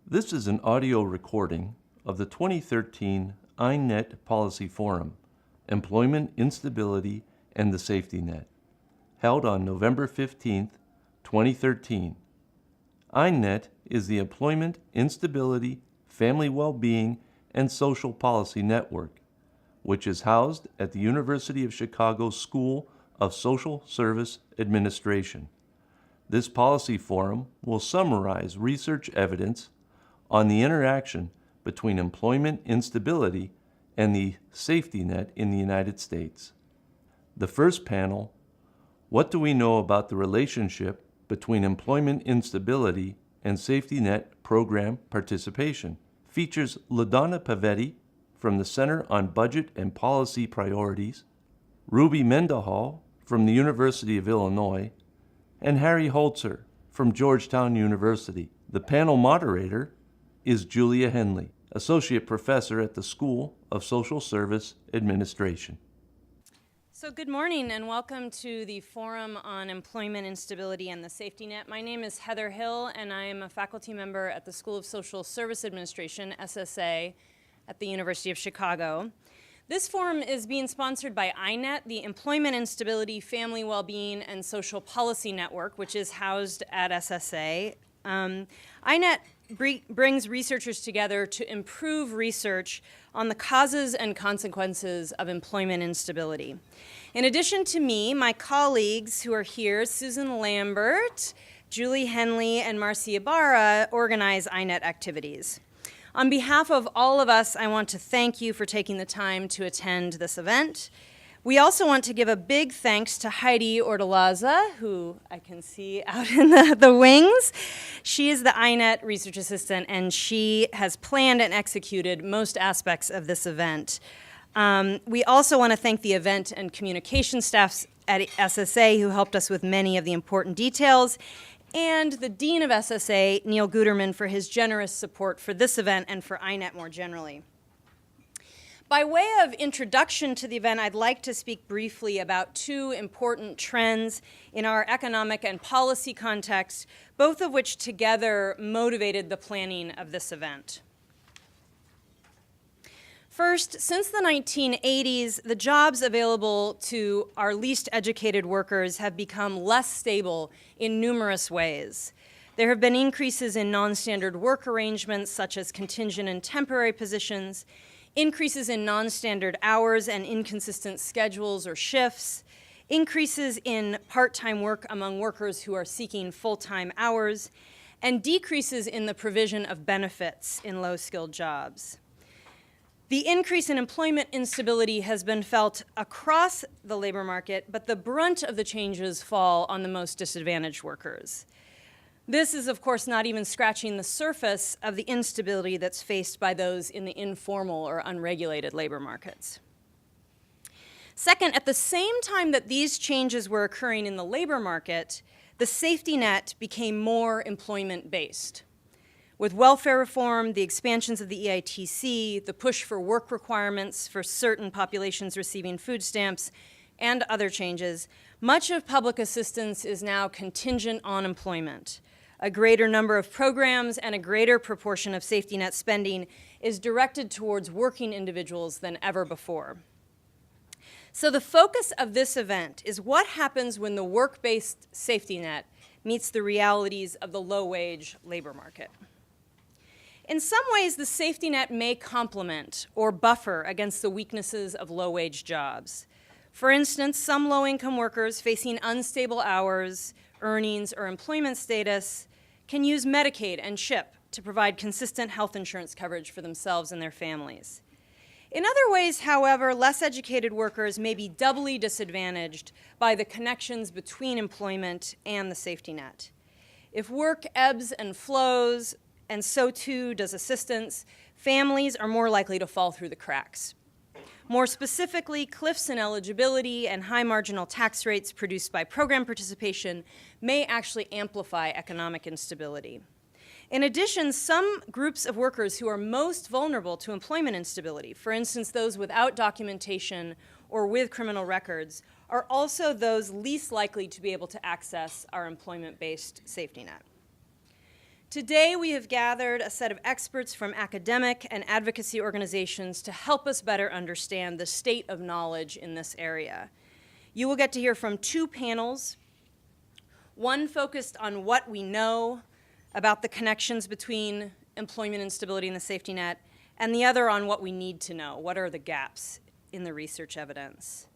This is an audio recording of the 2013 INET Policy Forum, Employment Instability and the Safety Net, held on November 15, 2013. INET is the Employment Instability, Family Well-Being, and Social Policy Network, which is housed at the University of Chicago School of Social Service Administration. This policy forum will summarize research evidence on the interaction between employment instability and the safety net in the United States. The first panel, What do we know about the relationship between employment instability and safety net program participation, features LaDonna Pavetti from the Center on Budget and Policy Priorities, Ruby Mendenhall from the University of Illinois, and Harry Holzer from Georgetown University. The panel moderator is Julia Henley, Associate Professor at the School of Social Service Administration. So good morning and welcome to the Forum on Employment Instability and the Safety Net. My name is Heather Hill and I am a faculty member at the School of Social Service Administration, SSA, at the University of Chicago. This forum is being sponsored by INET, the Employment Instability, Family Wellbeing, and Social Policy Network, which is housed at SSA. INET brings researchers together to improve research on the causes and consequences of employment instability. In addition to me, my colleagues who are here, Susan Lambert, Julie Henley, and Marcia Ibarra, organize INET activities. On behalf of all of us, I want to thank you for taking the time to attend this event. We also want to give a big thanks to Heidi Ordolaza, who I can see out in the wings. She is the INET research assistant, and she has planned and executed most aspects of this event. We also want to thank the event and communication staffs at SSA who helped us with many of the important details, and the Dean of SSA, Neil Guterman, for his generous support for this event and for INET more generally. By way of introduction to the event, I'd like to speak briefly about two important trends in our economic and policy context, both of which together motivated the planning of this event. First, since the 1980s, the jobs available to our least educated workers have become less stable in numerous ways. There have been increases in non-standard work arrangements, such as contingent and temporary positions, increases in non-standard hours and inconsistent schedules or shifts, increases in part-time work among workers who are seeking full-time hours, and decreases in the provision of benefits in low-skilled jobs. The increase in employment instability has been felt across the labor market, but the brunt of the changes fall on the most disadvantaged workers. This is, of course, not even scratching the surface of the instability that's faced by those in the informal or unregulated labor markets. Second, at the same time that these changes were occurring in the labor market, the safety net became more employment-based. With welfare reform, the expansions of the EITC, the push for work requirements for certain populations receiving food stamps, and other changes, much of public assistance is now contingent on employment. A greater number of programs and a greater proportion of safety net spending is directed towards working individuals than ever before. So the focus of this event is what happens when the work-based safety net meets the realities of the low-wage labor market. In some ways, the safety net may complement or buffer against the weaknesses of low-wage jobs. For instance, some low-income workers facing unstable hours, earnings, or employment status can use Medicaid and CHIP to provide consistent health insurance coverage for themselves and their families. In other ways, however, less educated workers may be doubly disadvantaged by the connections between employment and the safety net. If work ebbs and flows, and so too does assistance, families are more likely to fall through the cracks. More specifically, cliffs in eligibility and high marginal tax rates produced by program participation may actually amplify economic instability. In addition, some groups of workers who are most vulnerable to employment instability, for instance, those without documentation or with criminal records, are also those least likely to be able to access our employment-based safety net. Today, we have gathered a set of experts from academic and advocacy organizations to help us better understand the state of knowledge in this area. You will get to hear from two panels, one focused on what we know about the connections between employment instability and the safety net, and the other on what we need to know. What are the gaps in the research evidence?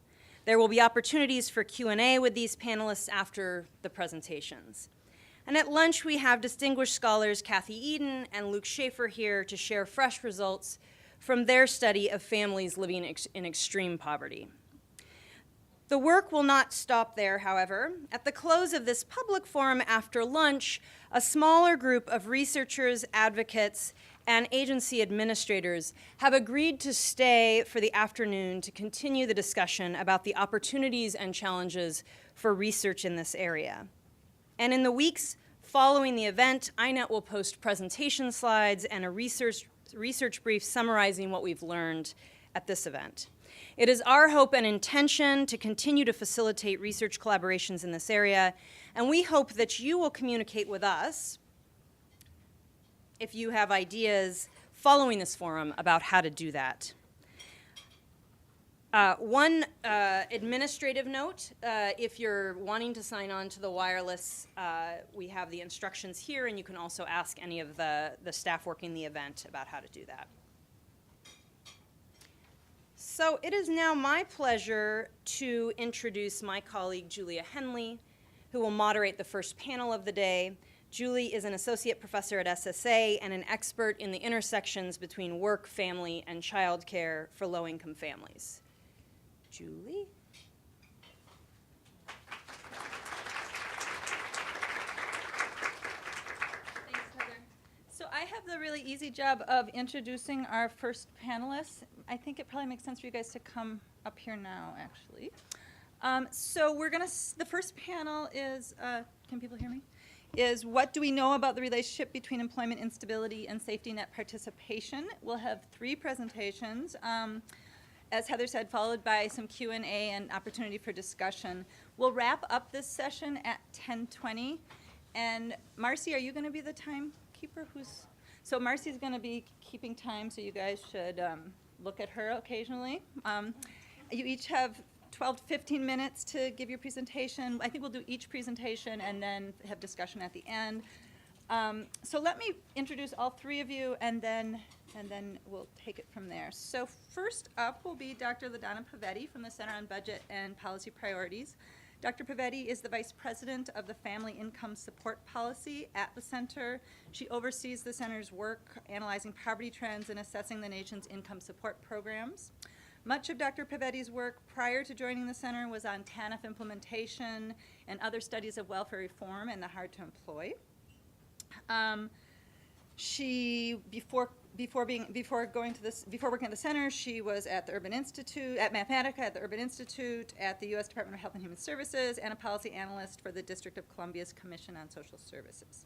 There will be opportunities for Q&A with these panelists after the presentations. And at lunch, we have distinguished scholars Kathy Eden and Luke Schaefer here to share fresh results from their study of families living in extreme poverty. The work will not stop there, however. At the close of this public forum after lunch, a smaller group of researchers, advocates, and agency administrators have agreed to stay for the afternoon to continue the discussion about the opportunities and challenges for research in this area. And in the weeks following the event, INET will post presentation slides and a research brief summarizing what we've learned at this event. It is our hope and intention to continue to facilitate research collaborations in this area, and we hope that you will communicate with us if you have ideas following this forum about how to do that. One administrative note, if you're wanting to sign on to the wireless, we have the instructions here, and you can also ask any of the staff working the event about how to do that. So it is now my pleasure to introduce my colleague, Julia Henley, who will moderate the first panel of the day. Julie is an associate professor at SSA and an expert in the intersections between work, family, and childcare for low-income families. Julie? Thanks, Heather. So I have the really easy job of introducing our first panelists. I think it probably makes sense for you guys to come up here now, actually. So we're going to, the first panel is, can people hear me? Is what do we know about the relationship between employment instability and safety net participation? We'll have 3 presentations, as Heather said, followed by some Q&A and opportunity for discussion. We'll wrap up this session at 10:20. And Marcy, are you going to be the timekeeper? So Marcy's going to be keeping time, so you guys should look at her occasionally. You each have 12 to 15 minutes to give your presentation. I think we'll do each presentation and then have discussion at the end. So let me introduce all 3 of you, and then we'll take it from there. So first up will be Dr. LaDonna Pavetti from the Center on Budget and Policy Priorities. Dr. Pavetti is the Vice President of the Family Income Support Policy at the Center. She oversees the Center's work analyzing poverty trends and assessing the nation's income support programs. Much of Dr. Pavetti's work prior to joining the Center was on TANF implementation and other studies of welfare reform and the hard to employ. She, before working at the Center, she was at the Urban Institute, at Mathematica, at the Urban Institute, at the U.S. Department of Health and Human Services, and a policy analyst for the District of Columbia's Commission on Social Services.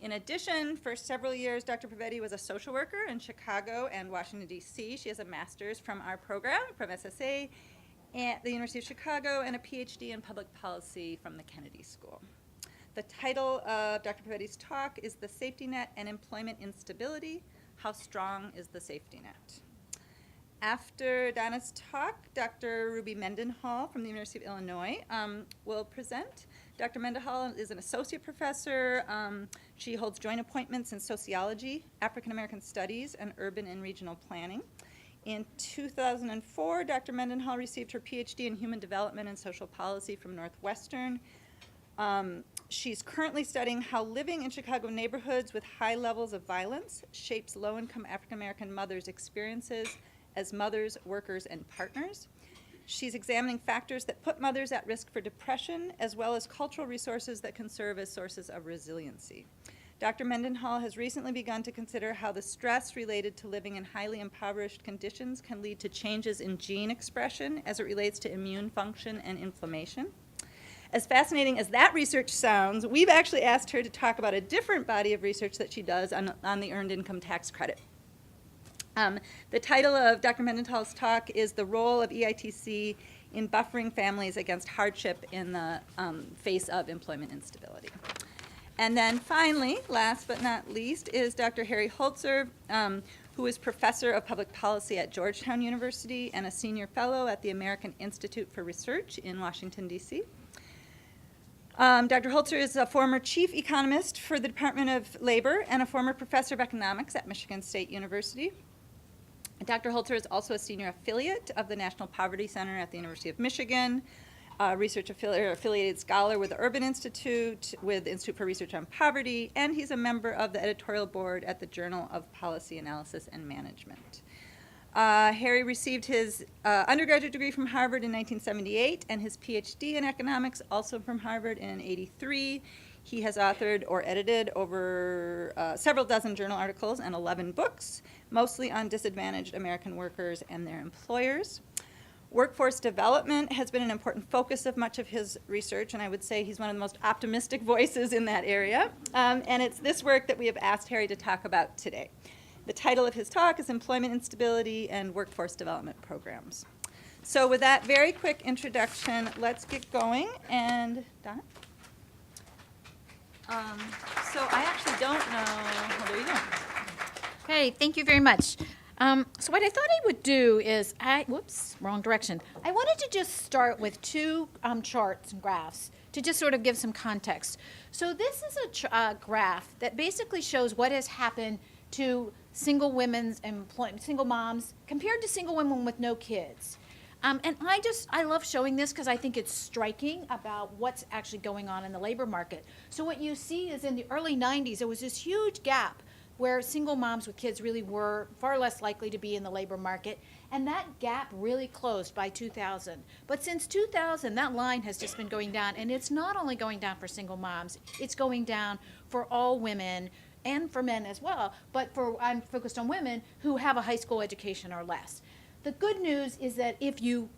In addition, for several years, Dr. Pavetti was a social worker in Chicago and Washington, D.C. She has a master's from our program, from SSA, at the University of Chicago, and a PhD in public policy from the Kennedy School. The title of Dr. Pavetti's talk is The Safety Net and Employment Instability, How Strong is the Safety Net? After Donna's talk, Dr. Ruby Mendenhall from the University of Illinois will present. Dr. Mendenhall is an associate professor. She holds joint appointments in sociology, African American studies, and urban and regional planning. In 2004, Dr. Mendenhall received her PhD in human development and social policy from Northwestern. She's currently studying how living in Chicago neighborhoods with high levels of violence shapes low-income African-American mothers' experiences as mothers, workers, and partners. She's examining factors that put mothers at risk for depression, as well as cultural resources that can serve as sources of resiliency. Dr. Mendenhall has recently begun to consider how the stress related to living in highly impoverished conditions can lead to changes in gene expression as it relates to immune function and inflammation. As fascinating as that research sounds, we've actually asked her to talk about a different body of research that she does on the Earned Income Tax Credit. The title of Dr. Mendenhall's talk is The Role of EITC in Buffering Families Against Hardship in the Face of Employment Instability. And then finally, last but not least, is Dr. Harry Holzer, who is professor of public policy at Georgetown University and a senior fellow at the American Institute for Research in Washington, D.C. Dr. Holzer is a former chief economist for the Department of Labor and a former professor of economics at Michigan State University. Dr. Holzer is also a senior affiliate of the National Poverty Center at the University of Michigan, research affiliated scholar with the Urban Institute, with the Institute for Research on Poverty, and he's a member of the editorial board at the Journal of Policy Analysis and Management. Harry received his undergraduate degree from Harvard in 1978 and his PhD in economics also from Harvard in 83. He has authored or edited over several dozen journal articles and 11 books, mostly on disadvantaged American workers and their employers. Workforce development has been an important focus of much of his research, and I would say he's one of the most optimistic voices in that area. And it's this work that we have asked Harry to talk about today. The title of his talk is Employment Instability and Workforce Development Programs. So with that very quick introduction, let's get going. And Donna? So I actually don't know. Well, there you go. Okay, thank you very much. So what I thought I would do is, whoops, wrong direction. I wanted to just start with two charts and graphs to just sort of give some context. So this is a graph that basically shows what has happened to single women's employment, single moms, compared to single women with no kids. And I love showing this because I think it's striking about what's actually going on in the labor market. So what you see is in the early 90s, there was this huge gap where single moms with kids really were far less likely to be in the labor market. And that gap really closed by 2000. But since 2000, that line has just been going down. And it's not only going down for single moms, it's going down for all women and for men as well. But I'm focused on women who have a high school education or less. The good news is that if you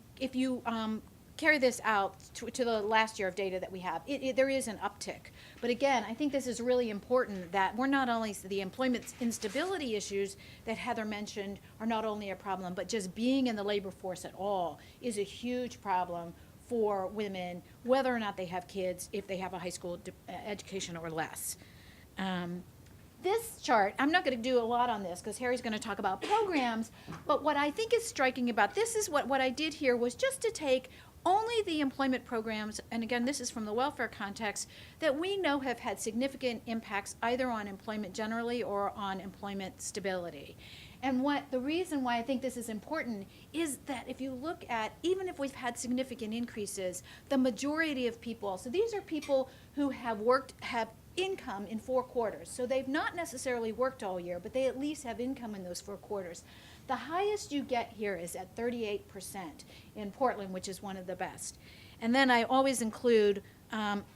carry this out to the last year of data that we have, there is an uptick. But again, I think this is really important that we're not only the employment instability issues that Heather mentioned are not only a problem, but just being in the labor force at all is a huge problem for women, whether or not they have kids, if they have a high school education or less. This chart, I'm not going to do a lot on this because Harry's going to talk about programs, but what I think is striking about this is what I did here was just to take only the employment programs, and again, this is from the welfare context, that we know have had significant impacts either on employment generally or on employment stability. And the reason why I think this is important is that if you look at, even if we've had significant increases, the majority of people, so these are people who have income in 4 quarters. So they've not necessarily worked all year, but they at least have income in those 4 quarters. The highest you get here is at 38% in Portland, which is one of the best. And then I always include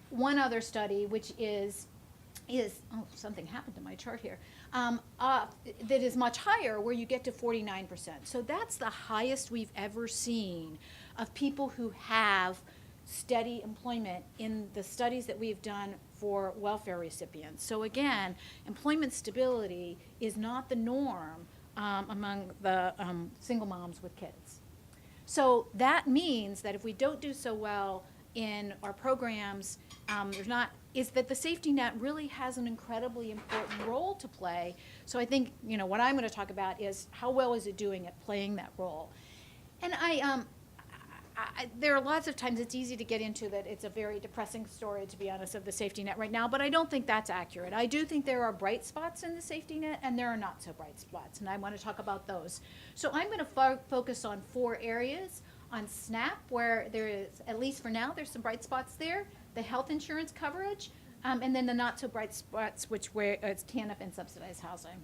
one other study, which is something happened to my chart here, that is much higher, where you get to 49%. So that's the highest we've ever seen of people who have steady employment in the studies that we've done for welfare recipients. So again, employment stability is not the norm among the single moms with kids. So that means that if we don't do so well in our programs, is that the safety net really has an incredibly important role to play. So I think, what I'm going to talk about is how well is it doing at playing that role. And there are lots of times it's easy to get into that it's a very depressing story, to be honest, of the safety net right now, but I don't think that's accurate. I do think there are bright spots in the safety net, and there are not so bright spots, and I want to talk about those. So I'm going to focus on 4 areas. On SNAP, where there is, at least for now, there's some bright spots there, the health insurance coverage, and then the not so bright spots, where it's TANF and subsidized housing.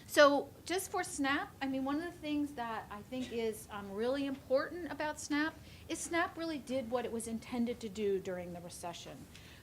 So just for SNAP, one of the things that I think is really important about SNAP is SNAP really did what it was intended to do during the recession.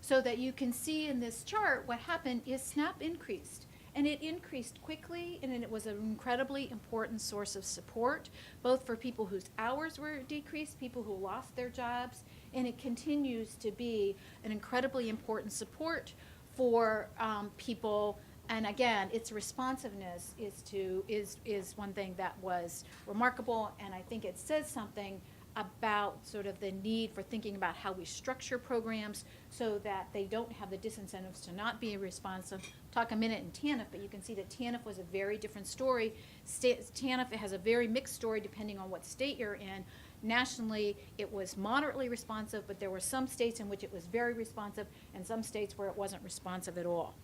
So that you can see in this chart what happened is SNAP increased. And it increased quickly, and it was an incredibly important source of support, both for people whose hours were decreased, people who lost their jobs, and it continues to be an incredibly important support for people. And again, its responsiveness is one thing that was remarkable, and I think it says something about sort of the need for thinking about how we structure programs so that they don't have the disincentives to not be responsive. Talk a minute in TANF, but you can see that TANF was a very different story. TANF has a very mixed story depending on what state you're in. Nationally, it was moderately responsive, but there were some states in which it was very responsive and some states where it wasn't responsive at all.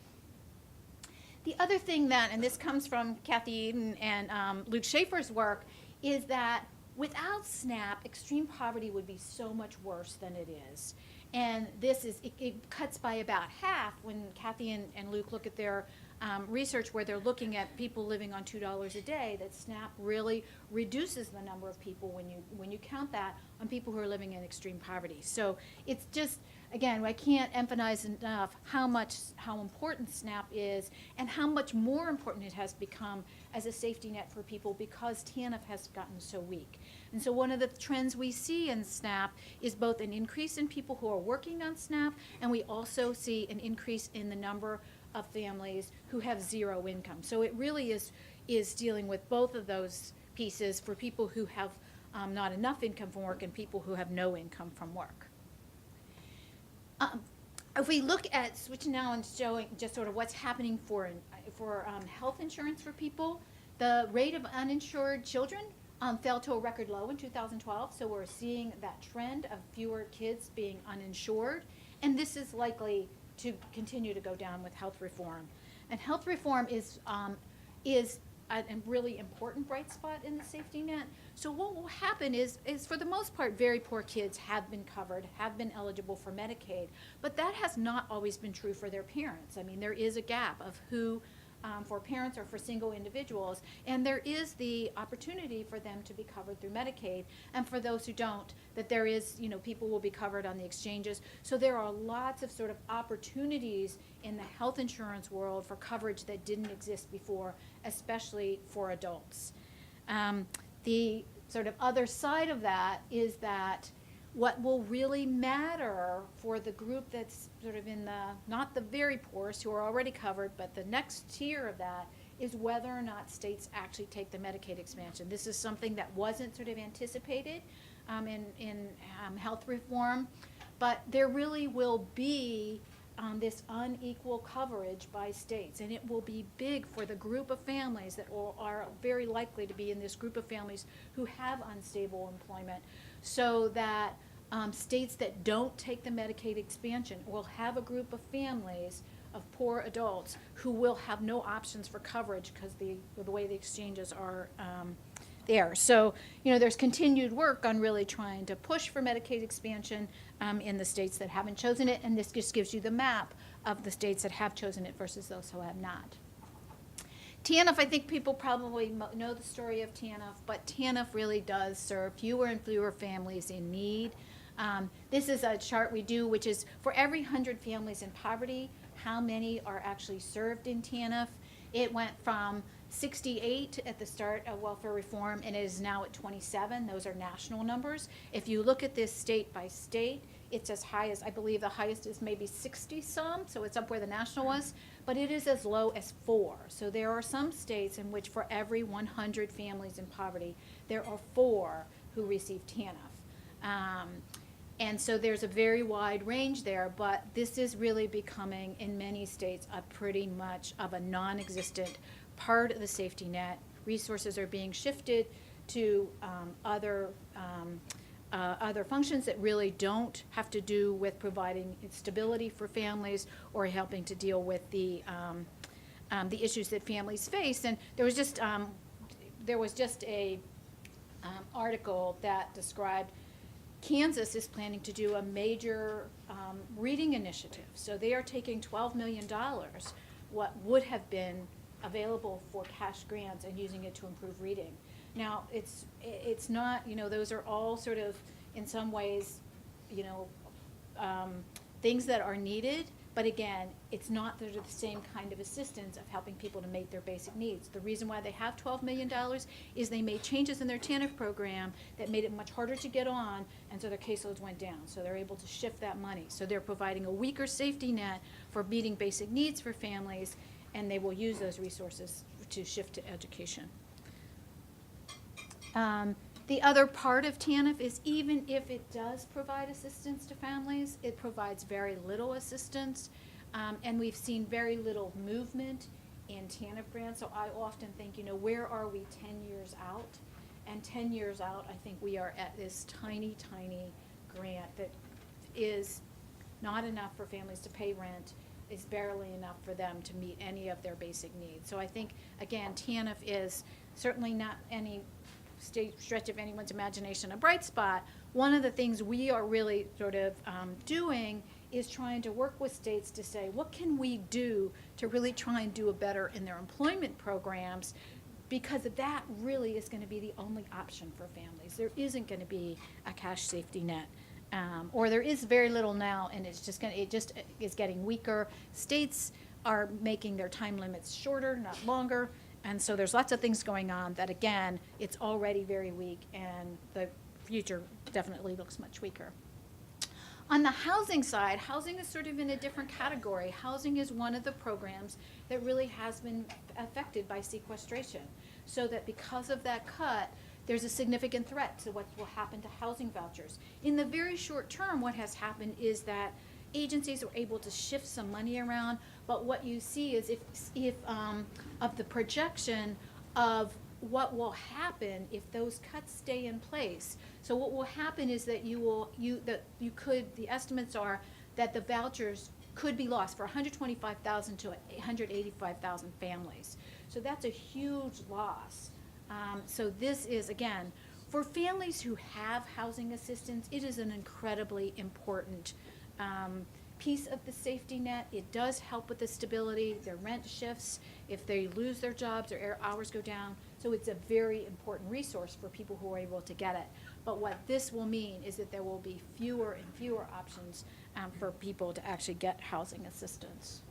The other thing that, and this comes from Kathy Eden and Luke Schaefer's work, is that without SNAP, extreme poverty would be so much worse than it is. And this is, it cuts by about half when Kathy and Luke look at their research where they're looking at people living on $2 a day, that SNAP really reduces the number of people when you count that on people who are living in extreme poverty. So it's just, again, I can't emphasize enough how important SNAP is and how much more important it has become as a safety net for people because TANF has gotten so weak. And so one of the trends we see in SNAP is both an increase in people who are working on SNAP, and we also see an increase in the number of families who have zero income. So it really is dealing with both of those pieces for people who have not enough income from work and people who have no income from work. If we look at switching now and showing just sort of what's happening for health insurance for people, the rate of uninsured children fell to a record low in 2012. So we're seeing that trend of fewer kids being uninsured, and this is likely to continue to go down with health reform. And health reform is a really important bright spot in the safety net. So what will happen is for the most part, very poor kids have been covered, have been eligible for Medicaid, but that has not always been true for their parents. I mean, there is a gap of who, for parents or for single individuals, and there is the opportunity for them to be covered through Medicaid, and for those who don't, that there is, people will be covered on the exchanges. So there are lots of sort of opportunities in the health insurance world for coverage that didn't exist before, especially for adults. The sort of other side of that is that what will really matter for the group that's sort of in not the very poorest who are already covered, but the next tier of that is whether or not states actually take the Medicaid expansion. This is something that wasn't sort of anticipated in health reform, but there really will be this unequal coverage by states, and it will be big for the group of families that are very likely to be in this group of families who have unstable employment, so that states that don't take the Medicaid expansion will have a group of families of poor adults who will have no options for coverage because the way the exchanges are there. So, there's continued work on really trying to push for Medicaid expansion in the states that haven't chosen it, and this just gives you the map of the states that have chosen it versus those who have not. TANF, I think people probably know the story of TANF, but TANF really does serve fewer and fewer families in need. This is a chart we do, which is for every 100 families in poverty, how many are actually served in TANF. It went from 68 at the start of welfare reform, and it is now at 27. Those are national numbers. If you look at this state by state, it's as high as, I believe the highest is maybe 60 some, so it's up where the national was, but it is as low as 4. So there are some states in which for every 100 families in poverty, there are 4 who receive TANF. And so there's a very wide range there, but this is really becoming, in many states, a pretty much of a non-existent part of the safety net. Resources are being shifted to other functions that really don't have to do with providing stability for families or helping to deal with the issues that families face. And there was just a article that described Kansas is planning to do a major reading initiative. So they are taking $12 million, what would have been available for cash grants, and using it to improve reading. Now, it's not, those are all sort of, in some ways, things that are needed, but again, it's not the same kind of assistance of helping people to meet their basic needs. The reason why they have $12 million is they made changes in their TANF program that made it much harder to get on, and so their caseloads went down. So they're able to shift that money. So they're providing a weaker safety net for meeting basic needs for families, and they will use those resources to shift to education. The other part of TANF is even if it does provide assistance to families, it provides very little assistance, and we've seen very little movement in TANF grants. So I often think, where are we 10 years out? And 10 years out, I think we are at this tiny, tiny grant that is not enough for families to pay rent, is barely enough for them to meet any of their basic needs. So I think, again, TANF is certainly not any stretch of anyone's imagination a bright spot. One of the things we are really sort of doing is trying to work with states to say, what can we do to really try and do a better in their employment programs, because that really is going to be the only option for families. There isn't going to be a cash safety net. Or there is very little now, and it just is getting weaker. States are making their time limits shorter, not longer, and so there's lots of things going on that, again, it's already very weak, and the future definitely looks much weaker. On the housing side, housing is sort of in a different category. Housing is one of the programs that really has been affected by sequestration, so that because of that cut, there's a significant threat to what will happen to housing vouchers. In the very short term, what has happened is that agencies were able to shift some money around, but what you see is if of the projection of what will happen if those cuts stay in place. So what will happen is that the estimates are that the vouchers could be lost for 125,000 to 185,000 families. So that's a huge loss. So this is, again, for families who have housing assistance, it is an incredibly important piece of the safety net. It does help with the stability. Their rent shifts. If they lose their jobs, their hours go down. So it's a very important resource for people who are able to get it. But what this will mean is that there will be fewer and fewer options for people to actually get housing assistance.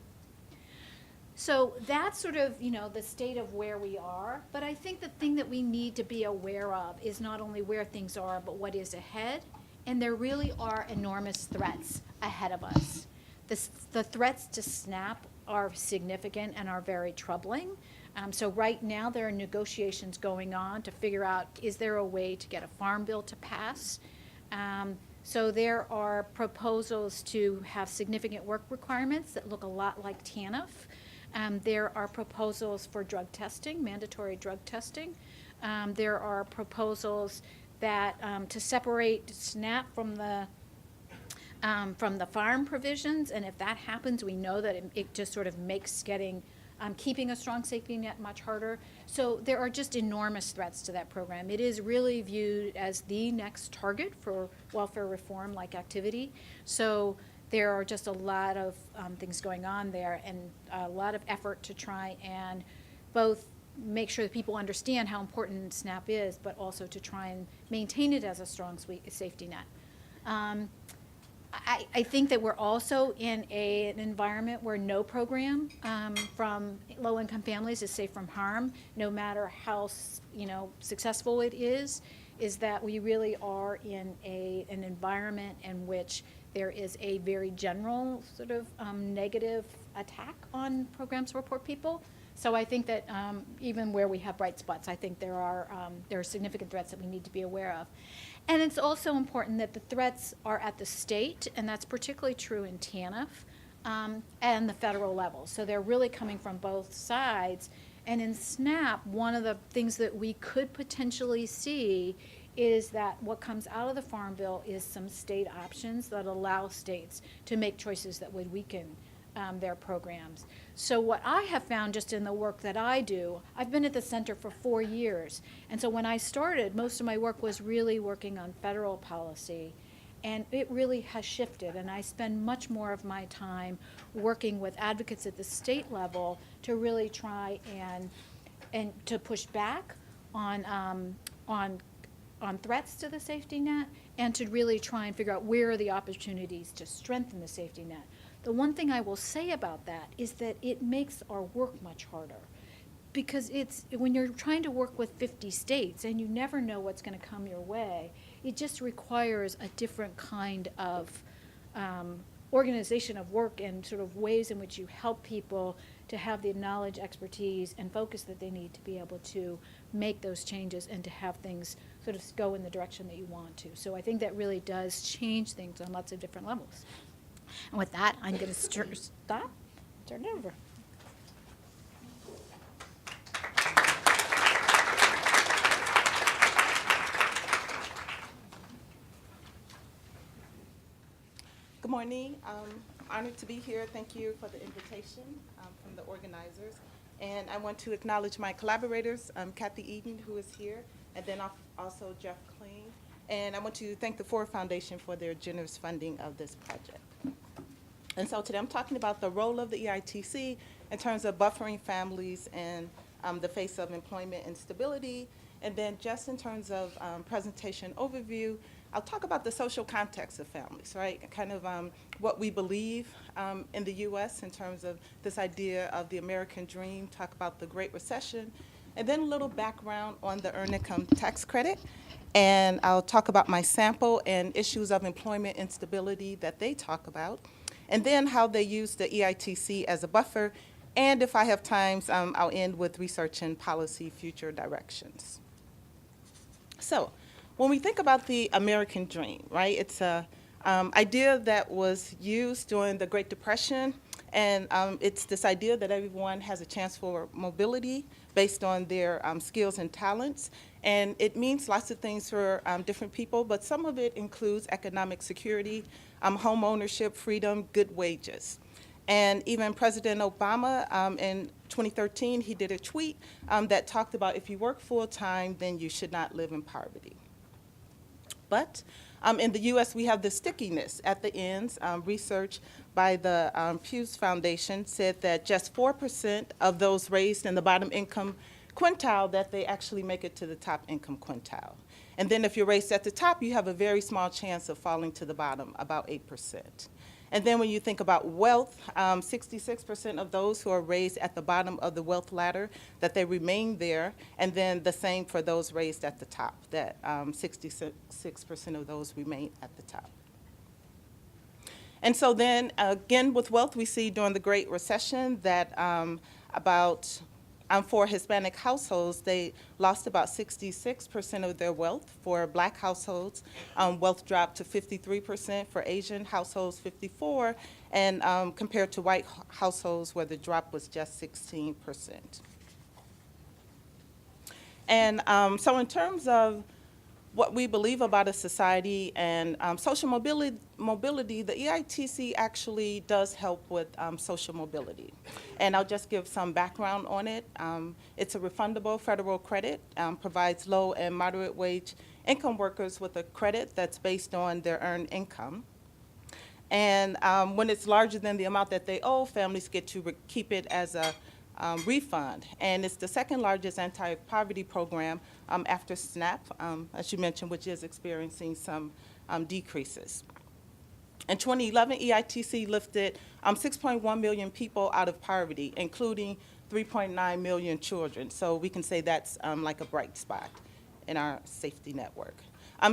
So that's sort of, the state of where we are. But I think the thing that we need to be aware of is not only where things are, but what is ahead. And there really are enormous threats ahead of us. The threats to SNAP are significant and are very troubling. So right now there are negotiations going on to figure out, is there a way to get a farm bill to pass? So there are proposals to have significant work requirements that look a lot like TANF. There are proposals for drug testing, mandatory drug testing. There are proposals that to separate SNAP from the farm provisions, and if that happens, we know that it just sort of makes keeping a strong safety net much harder. So there are just enormous threats to that program. It is really viewed as the next target for welfare reform-like activity. So there are just a lot of things going on there, and a lot of effort to try and both make sure that people understand how important SNAP is, but also to try and maintain it as a strong safety net. I think that we're also in an environment where no program from low-income families is safe from harm, no matter how successful it is that we really are in an environment in which there is a very general sort of negative attack on programs for poor people. So I think that even where we have bright spots, I think there are significant threats that we need to be aware of. And it's also important that the threats are at the state, and that's particularly true in TANF, and the federal level. So they're really coming from both sides. And in SNAP, one of the things that we could potentially see is that what comes out of the Farm Bill is some state options that allow states to make choices that would weaken their programs. So what I have found just in the work that I do, I've been at the center for 4 years, and so when I started, most of my work was really working on federal policy, and it really has shifted, and I spend much more of my time working with advocates at the state level to really try and to push back on threats to the safety net, and to really try and figure out where are the opportunities to strengthen the safety net. The one thing I will say about that is that it makes our work much harder, because when you're trying to work with 50 states and you never know what's going to come your way, it just requires a different kind of organization of work and sort of ways in which you help people to have the knowledge, expertise, and focus that they need to be able to make those changes and to have things sort of go in the direction that you want to. So I think that really does change things on lots of different levels. And with that, I'm going to stop, turn it over. Good morning. I'm honored to be here. Thank you for the invitation from the organizers. And I want to acknowledge my collaborators, Kathy Egan, who is here, and then also Jeff Kling. And I want to thank the Ford Foundation for their generous funding of this project. And so today I'm talking about the role of the EITC in terms of buffering families in the face of employment instability. And then just in terms of presentation overview, I'll talk about the social context of families, right? Kind of what we believe in the U.S. in terms of this idea of the American dream, talk about the Great Recession, and then a little background on the Earned Income Tax Credit. And I'll talk about my sample and issues of employment instability that they talk about, and then how they use the EITC as a buffer. And if I have time, I'll end with research and policy future directions. So, when we think about the American dream, right, it's a idea that was used during the Great Depression, and it's this idea that everyone has a chance for mobility based on their skills and talents, and it means lots of things for different people, but some of it includes economic security, home ownership, freedom, good wages. And even President Obama, in 2013, he did a tweet that talked about if you work full-time, then you should not live in poverty. But in the U.S., we have the stickiness at the ends. Research by the Pew Foundation said that just 4% of those raised in the bottom income quintile, that they actually make it to the top income quintile. And then if you're raised at the top, you have a very small chance of falling to the bottom, about 8%. And then when you think about wealth, 66% of those who are raised at the bottom of the wealth ladder, that they remain there, and then the same for those raised at the top, that 66% of those remain at the top. And so then, again, with wealth, we see during the Great Recession that for Hispanic households, they lost about 66% of their wealth. For Black households, wealth dropped to 53%. For Asian households, 54%. And compared to white households, where the drop was just 16%. And so in terms of what we believe about a society and social mobility, the EITC actually does help with social mobility. And I'll just give some background on it. It's a refundable federal credit, provides low and moderate wage income workers with a credit that's based on their earned income. And when it's larger than the amount that they owe, families get to keep it as a refund. And it's the second largest anti-poverty program after SNAP, as you mentioned, which is experiencing some decreases. In 2011, EITC lifted 6.1 million people out of poverty, including 3.9 million children. So we can say that's like a bright spot in our safety network.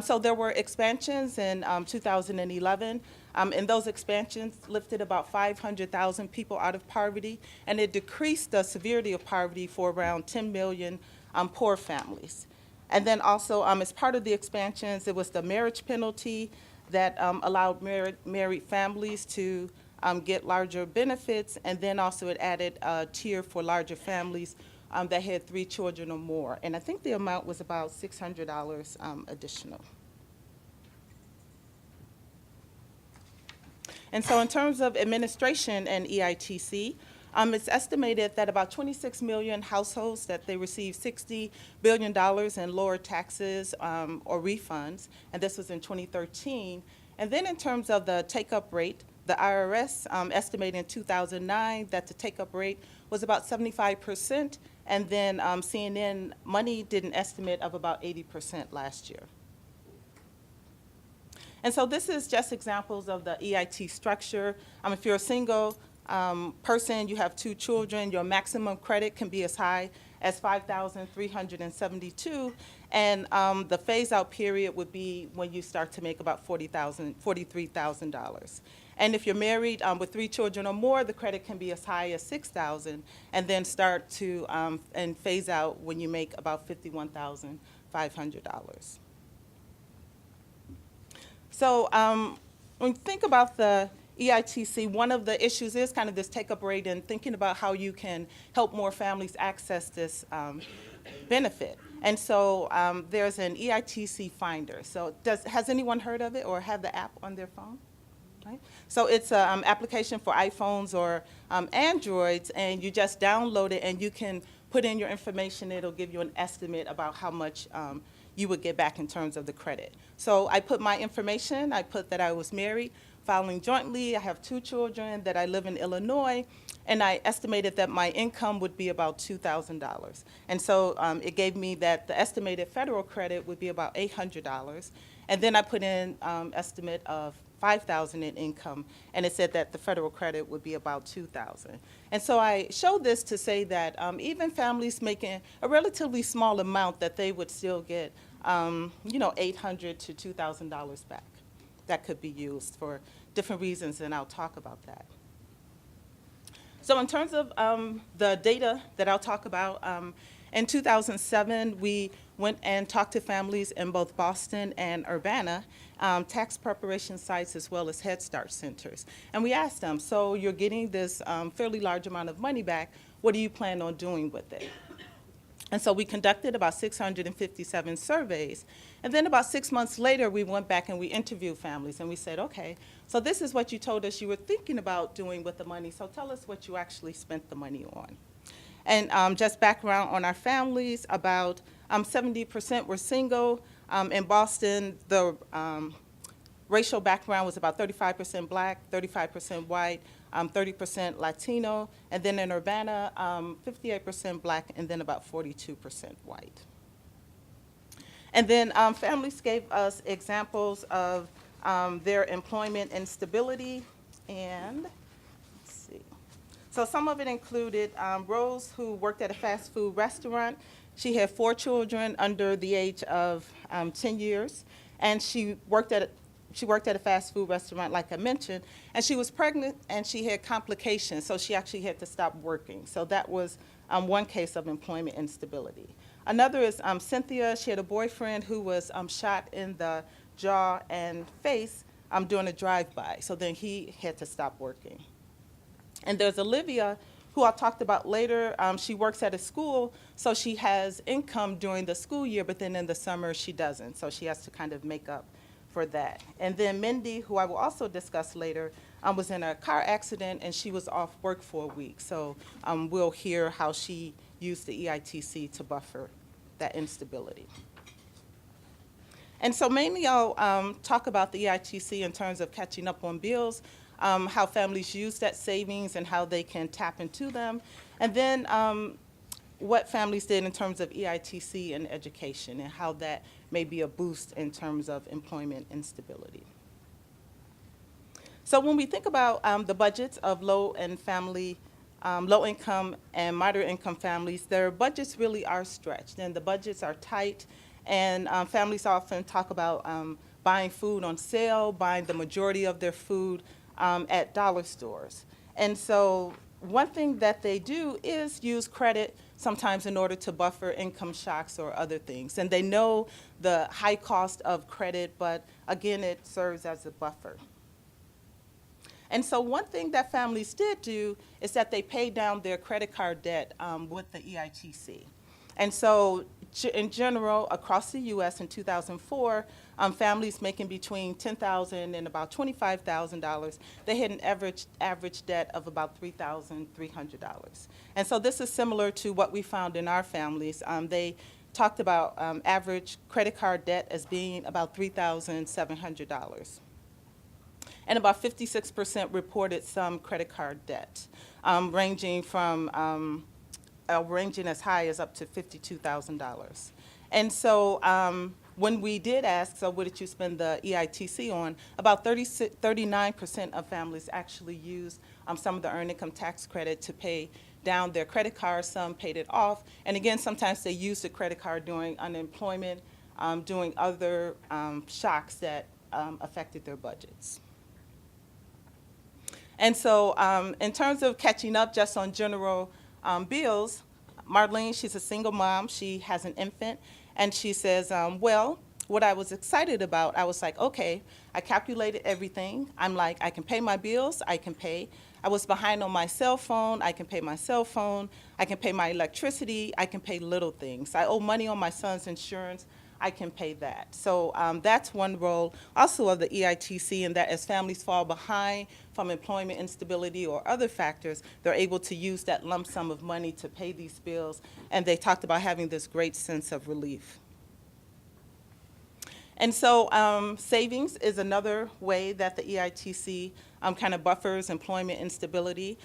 So there were expansions in 2011, and those expansions lifted about 500,000 people out of poverty, and it decreased the severity of poverty for around 10 million poor families. And then also, as part of the expansions, it was the marriage penalty that allowed married families to get larger benefits, and then also it added a tier for larger families that had 3 children or more. And I think the amount was about $600 additional. And so in terms of administration and EITC, it's estimated that about 26 million households, that they receive $60 billion in lower taxes or refunds, and this was in 2013. And then in terms of the take-up rate, the IRS estimated in 2009 that the take-up rate was about 75%, and then CNN Money did an estimate of about 80% last year. And so this is just examples of the EIT structure. If you're a single person, you have 2 children, your maximum credit can be as high as $5,372, and the phase-out period would be when you start to make about $43,000. And if you're married with 3 children or more, the credit can be as high as $6,000, and then start to and phase out when you make about $51,500. So when you think about the EITC, one of the issues is kind of this take-up rate and thinking about how you can help more families access this benefit. And so there's an EITC finder. So has anyone heard of it or have the app on their phone? Right? So it's an application for iPhones or Androids, and you just download it and you can put in your information. It'll give you an estimate about how much you would get back in terms of the credit. So I put my information. I put that I was married, filing jointly. I have 2 children, that I live in Illinois, and I estimated that my income would be about $2,000. And so it gave me that the estimated federal credit would be about $800. And then I put in estimate of $5,000 in income, and it said that the federal credit would be about $2,000. And so I showed this to say that even families making a relatively small amount, that they would still get, $800 to $2,000 back. That could be used for different reasons, and I'll talk about that. So in terms of the data that I'll talk about, in 2007, we went and talked to families in both Boston and Urbana, tax preparation sites as well as Head Start centers. And we asked them, so you're getting this fairly large amount of money back, what do you plan on doing with it? And so we conducted about 657 surveys. And then about 6 months later, we went back and we interviewed families, and we said, okay, so this is what you told us you were thinking about doing with the money, so tell us what you actually spent the money on. And just background on our families, about 70% were single. In Boston, the racial background was about 35% black, 35% white, 30% Latino, and then in Urbana, 58% black, and then about 42% white. And then families gave us examples of their employment instability, and let's see. So some of it included Rose, who worked at a fast food restaurant. She had 4 children under the age of 10 years, and she worked at a fast food restaurant, like I mentioned, and she was pregnant and she had complications, so she actually had to stop working. So that was one case of employment instability. Another is Cynthia. She had a boyfriend who was shot in the jaw and face during a drive-by, so then he had to stop working. And there's Olivia, who I talked about later. She works at a school, so she has income during the school year, but then in the summer she doesn't, so she has to kind of make up for that. And then Mindy, who I will also discuss later, was in a car accident, and she was off work for a week. So we'll hear how she used the EITC to buffer that instability. And so mainly I'll talk about the EITC in terms of catching up on bills, how families use that savings and how they can tap into them, and then what families did in terms of EITC and education and how that may be a boost in terms of employment instability. So when we think about the budgets of low-income and moderate-income families, their budgets really are stretched, and the budgets are tight, and families often talk about buying food on sale, buying the majority of their food at dollar stores. And so one thing that they do is use credit sometimes in order to buffer income shocks or other things. And they know the high cost of credit, but again, it serves as a buffer. And so one thing that families did do is that they paid down their credit card debt with the EITC. And so in general, across the U.S. in 2004, families making between $10,000 and about $25,000, they had an average debt of about $3,300. And so this is similar to what we found in our families. They talked about average credit card debt as being about $3,700. And about 56% reported some credit card debt, ranging as high as up to $52,000. And so when we did ask, so what did you spend the EITC on, about 39% of families actually used some of the earned income tax credit to pay down their credit card. Some paid it off. And again, sometimes they used the credit card during unemployment, doing other shocks that affected their budgets. And so in terms of catching up just on general bills, Marlene, she's a single mom. She has an infant. And she says, well, what I was excited about, I was like, okay, I calculated everything. I'm like, I can pay my bills. I can pay. I was behind on my cell phone. I can pay my cell phone. I can pay my electricity. I can pay little things. I owe money on my son's insurance. I can pay that. So that's one role also of the EITC, in that as families fall behind from employment instability or other factors, they're able to use that lump sum of money to pay these bills, and they talked about having this great sense of relief. And so savings is another way that the EITC kind of buffers employment instability.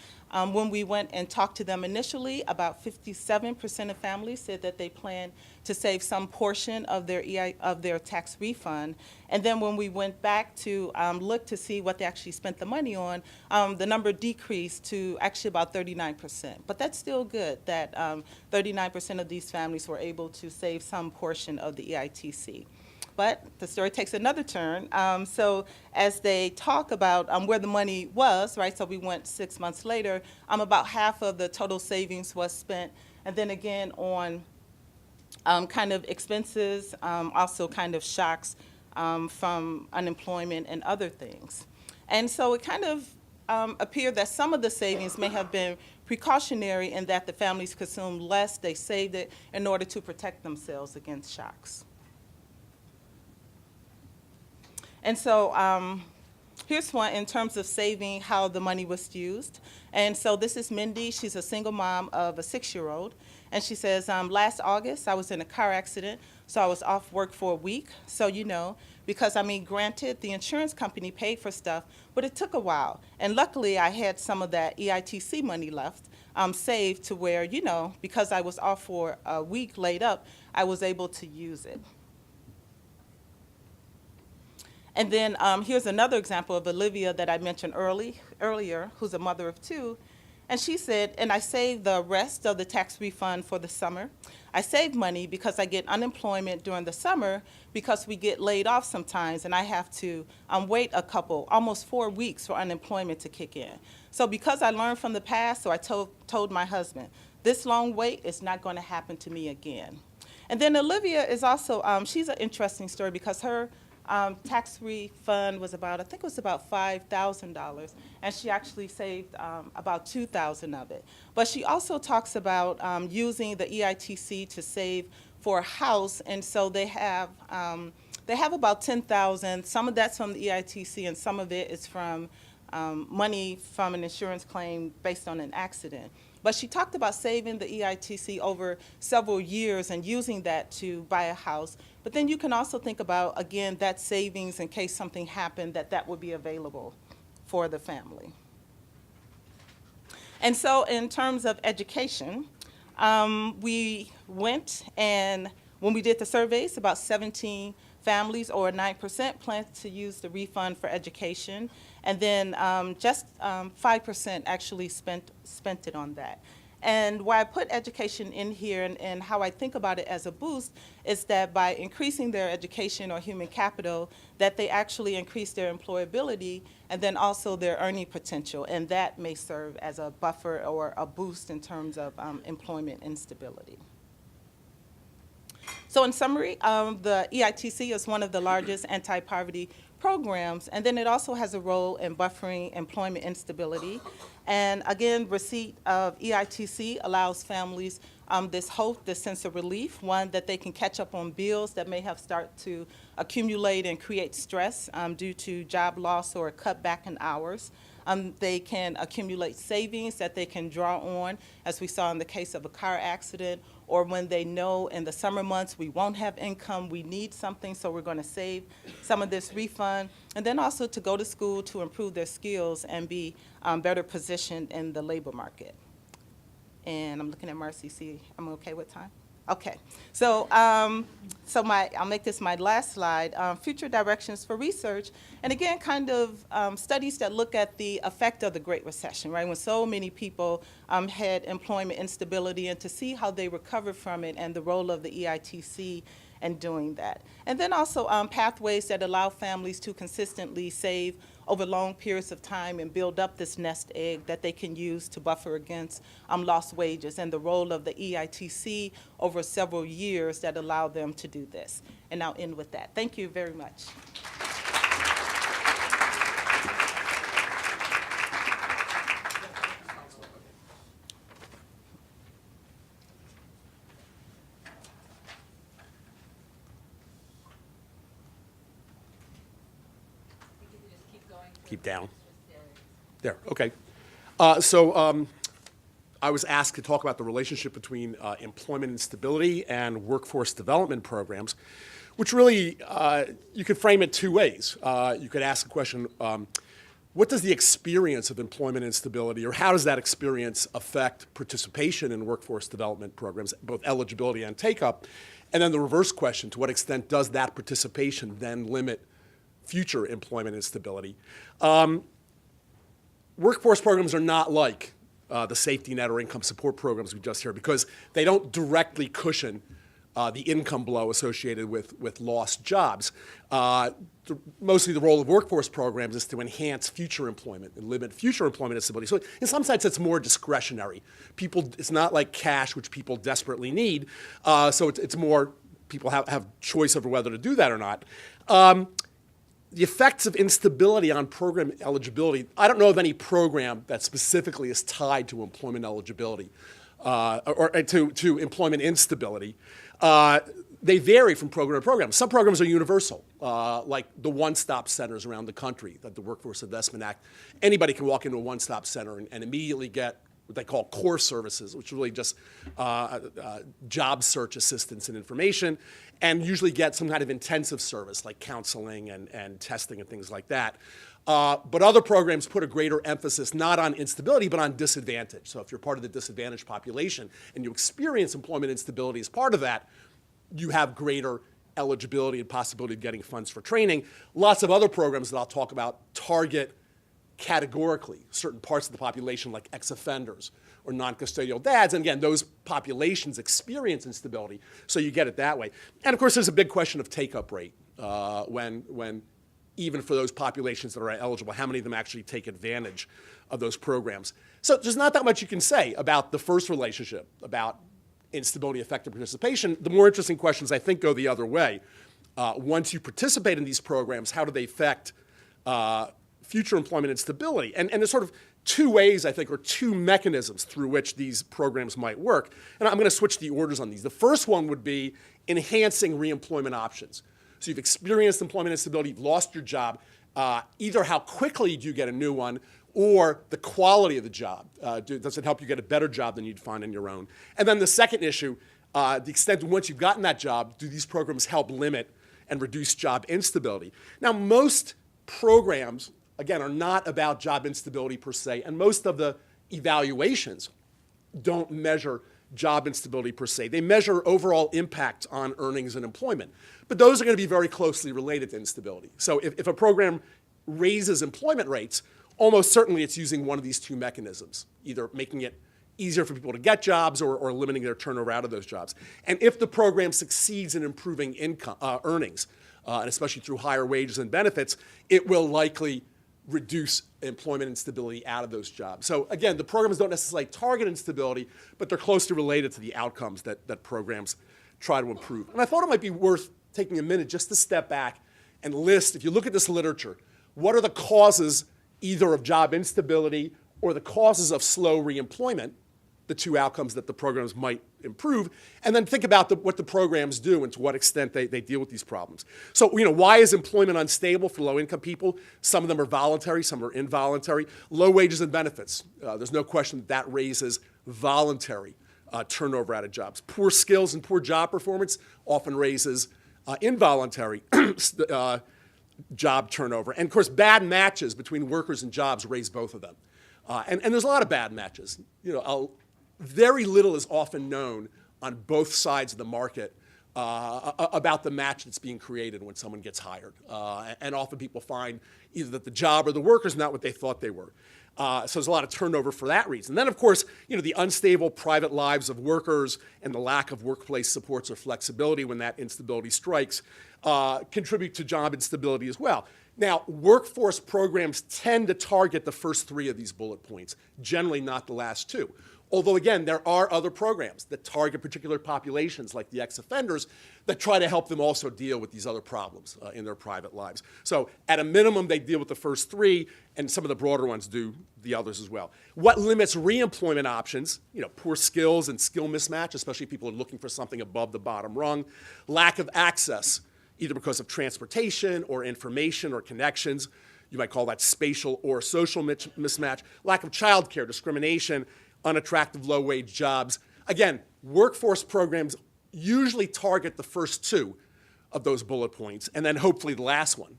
When we went and talked to them initially, about 57% of families said that they plan to save some portion of their tax refund. And then when we went back to look to see what they actually spent the money on, the number decreased to actually about 39%. But that's still good that 39% of these families were able to save some portion of the EITC. But the story takes another turn. So as they talk about where the money was, right, so we went 6 months later, about half of the total savings was spent, and then again on kind of expenses, also kind of shocks from unemployment and other things. And so it kind of appeared that some of the savings may have been precautionary in that the families consumed less, they saved it in order to protect themselves against shocks. And so here's one in terms of saving, how the money was used. And so this is Mindy. She's a single mom of a 6-year-old. And she says, last August, I was in a car accident, so I was off work for a week. So, you know, because, I mean, granted, the insurance company paid for stuff, but it took a while. And luckily, I had some of that EITC money left, saved to where, you know, because I was off for a week laid up, I was able to use it. And then here's another example of Olivia that I mentioned earlier, who's a mother of 2. And she said, and I saved the rest of the tax refund for the summer. I saved money because I get unemployment during the summer because we get laid off sometimes, and I have to wait almost 4 weeks for unemployment to kick in. So because I learned from the past, so I told my husband, this long wait is not going to happen to me again. And then Olivia is also, she's an interesting story because her tax refund was about, I think it was about $5,000, and she actually saved about $2,000 of it. But she also talks about using the EITC to save for a house, and so they have about $10,000. Some of that's from the EITC, and some of it is from money from an insurance claim based on an accident. But she talked about saving the EITC over several years and using that to buy a house. But then you can also think about, again, that savings in case something happened, that would be available for the family. And so in terms of education, we went and when we did the surveys, about 17 families, or 9%, planned to use the refund for education. And then just 5% actually spent it on that. And why I put education in here and how I think about it as a boost is that by increasing their education or human capital, that they actually increase their employability and then also their earning potential. And that may serve as a buffer or a boost in terms of employment instability. So in summary, the EITC is one of the largest anti-poverty programs, and then it also has a role in buffering employment instability. And again, receipt of EITC allows families this hope, this sense of relief, one, that they can catch up on bills that may have started to accumulate and create stress due to job loss or a cutback in hours. They can accumulate savings that they can draw on, as we saw in the case of a car accident, or when they know in the summer months we won't have income, we need something, so we're going to save some of this refund. And then also to go to school to improve their skills and be better positioned in the labor market. And I'm looking at Marcy, see I'm okay with time? Okay, so I'll make this my last slide. Future directions for research, and again, kind of studies that look at the effect of the Great Recession, right? When so many people had employment instability, and to see how they recovered from it, and the role of the EITC in doing that. And then also pathways that allow families to consistently save over long periods of time and build up this nest egg that they can use to buffer against lost wages, and the role of the EITC over several years that allow them to do this. And I'll end with that. Thank you very much. Keep down. There, okay. I was asked to talk about the relationship between employment instability and workforce development programs, which really, you could frame it two ways. You could ask the question, what does the experience of employment instability, or how does that experience affect participation in workforce development programs, both eligibility and take-up? And then the reverse question, to what extent does that participation then limit future employment instability? Workforce programs are not like the safety net or income support programs we just heard, because they don't directly cushion the income blow associated with lost jobs. Mostly the role of workforce programs is to enhance future employment and limit future employment instability. So in some sense, it's more discretionary. It's not like cash, which people desperately need. So it's more, people have choice over whether to do that or not. The effects of instability on program eligibility, I don't know of any program that specifically is tied to employment eligibility or to employment instability. They vary from program to program. Some programs are universal, like the one-stop centers around the country, that the Workforce Investment Act. Anybody can walk into a one-stop center and immediately get what they call core services, which are really just job search assistance and information, and usually get some kind of intensive service like counseling and testing and things like that. But other programs put a greater emphasis not on instability, but on disadvantage. So if you're part of the disadvantaged population and you experience employment instability as part of that, you have greater eligibility and possibility of getting funds for training. Lots of other programs that I'll talk about target categorically certain parts of the population, like ex-offenders or non-custodial dads. And again, those populations experience instability, so you get it that way. And of course, there's a big question of take-up rate when even for those populations that are eligible, how many of them actually take advantage of those programs. So there's not that much you can say about the first relationship, about instability affecting participation. The more interesting questions, I think, go the other way. Once you participate in these programs, how do they affect future employment instability? And there's sort of two ways, I think, or two mechanisms through which these programs might work. And I'm going to switch the orders on these. The first one would be enhancing reemployment options. So you've experienced employment instability, you've lost your job, either how quickly do you get a new one, or the quality of the job. Does it help you get a better job than you'd find on your own? And then the second issue, the extent to once you've gotten that job, do these programs help limit and reduce job instability? Now, most programs, again, are not about job instability per se, and most of the evaluations don't measure job instability per se. They measure overall impact on earnings and employment. But those are going to be very closely related to instability. So if a program raises employment rates, almost certainly it's using one of these two mechanisms, either making it easier for people to get jobs or limiting their turnover out of those jobs. And if the program succeeds in improving income, earnings, and especially through higher wages and benefits, it will likely reduce employment instability out of those jobs. So again, the programs don't necessarily target instability, but they're closely related to the outcomes that programs try to improve. And I thought it might be worth taking a minute just to step back and list, if you look at this literature, what are the causes either of job instability or the causes of slow reemployment, the two outcomes that the programs might improve, and then think about what the programs do and to what extent they deal with these problems. So, why is employment unstable for low-income people? Some of them are voluntary, some are involuntary. Low wages and benefits, there's no question that raises voluntary turnover out of jobs. Poor skills and poor job performance often raises involuntary job turnover. And of course, bad matches between workers and jobs raise both of them. And there's a lot of bad matches. Very little is often known on both sides of the market about the match that's being created when someone gets hired. And often people find either that the job or the work is not what they thought they were. So there's a lot of turnover for that reason. Then, of course, the unstable private lives of workers and the lack of workplace supports or flexibility when that instability strikes contribute to job instability as well. Now, workforce programs tend to target the first three of these bullet points, generally not the last two. Although, again, there are other programs that target particular populations, like the ex-offenders, that try to help them also deal with these other problems in their private lives. So at a minimum, they deal with the first three, and some of the broader ones do the others as well. What limits reemployment options? Poor skills and skill mismatch, especially if people are looking for something above the bottom rung. Lack of access, either because of transportation or information or connections. You might call that spatial or social mismatch. Lack of childcare, discrimination, unattractive low-wage jobs. Again, workforce programs usually target the first two of those bullet points, and then hopefully the last one,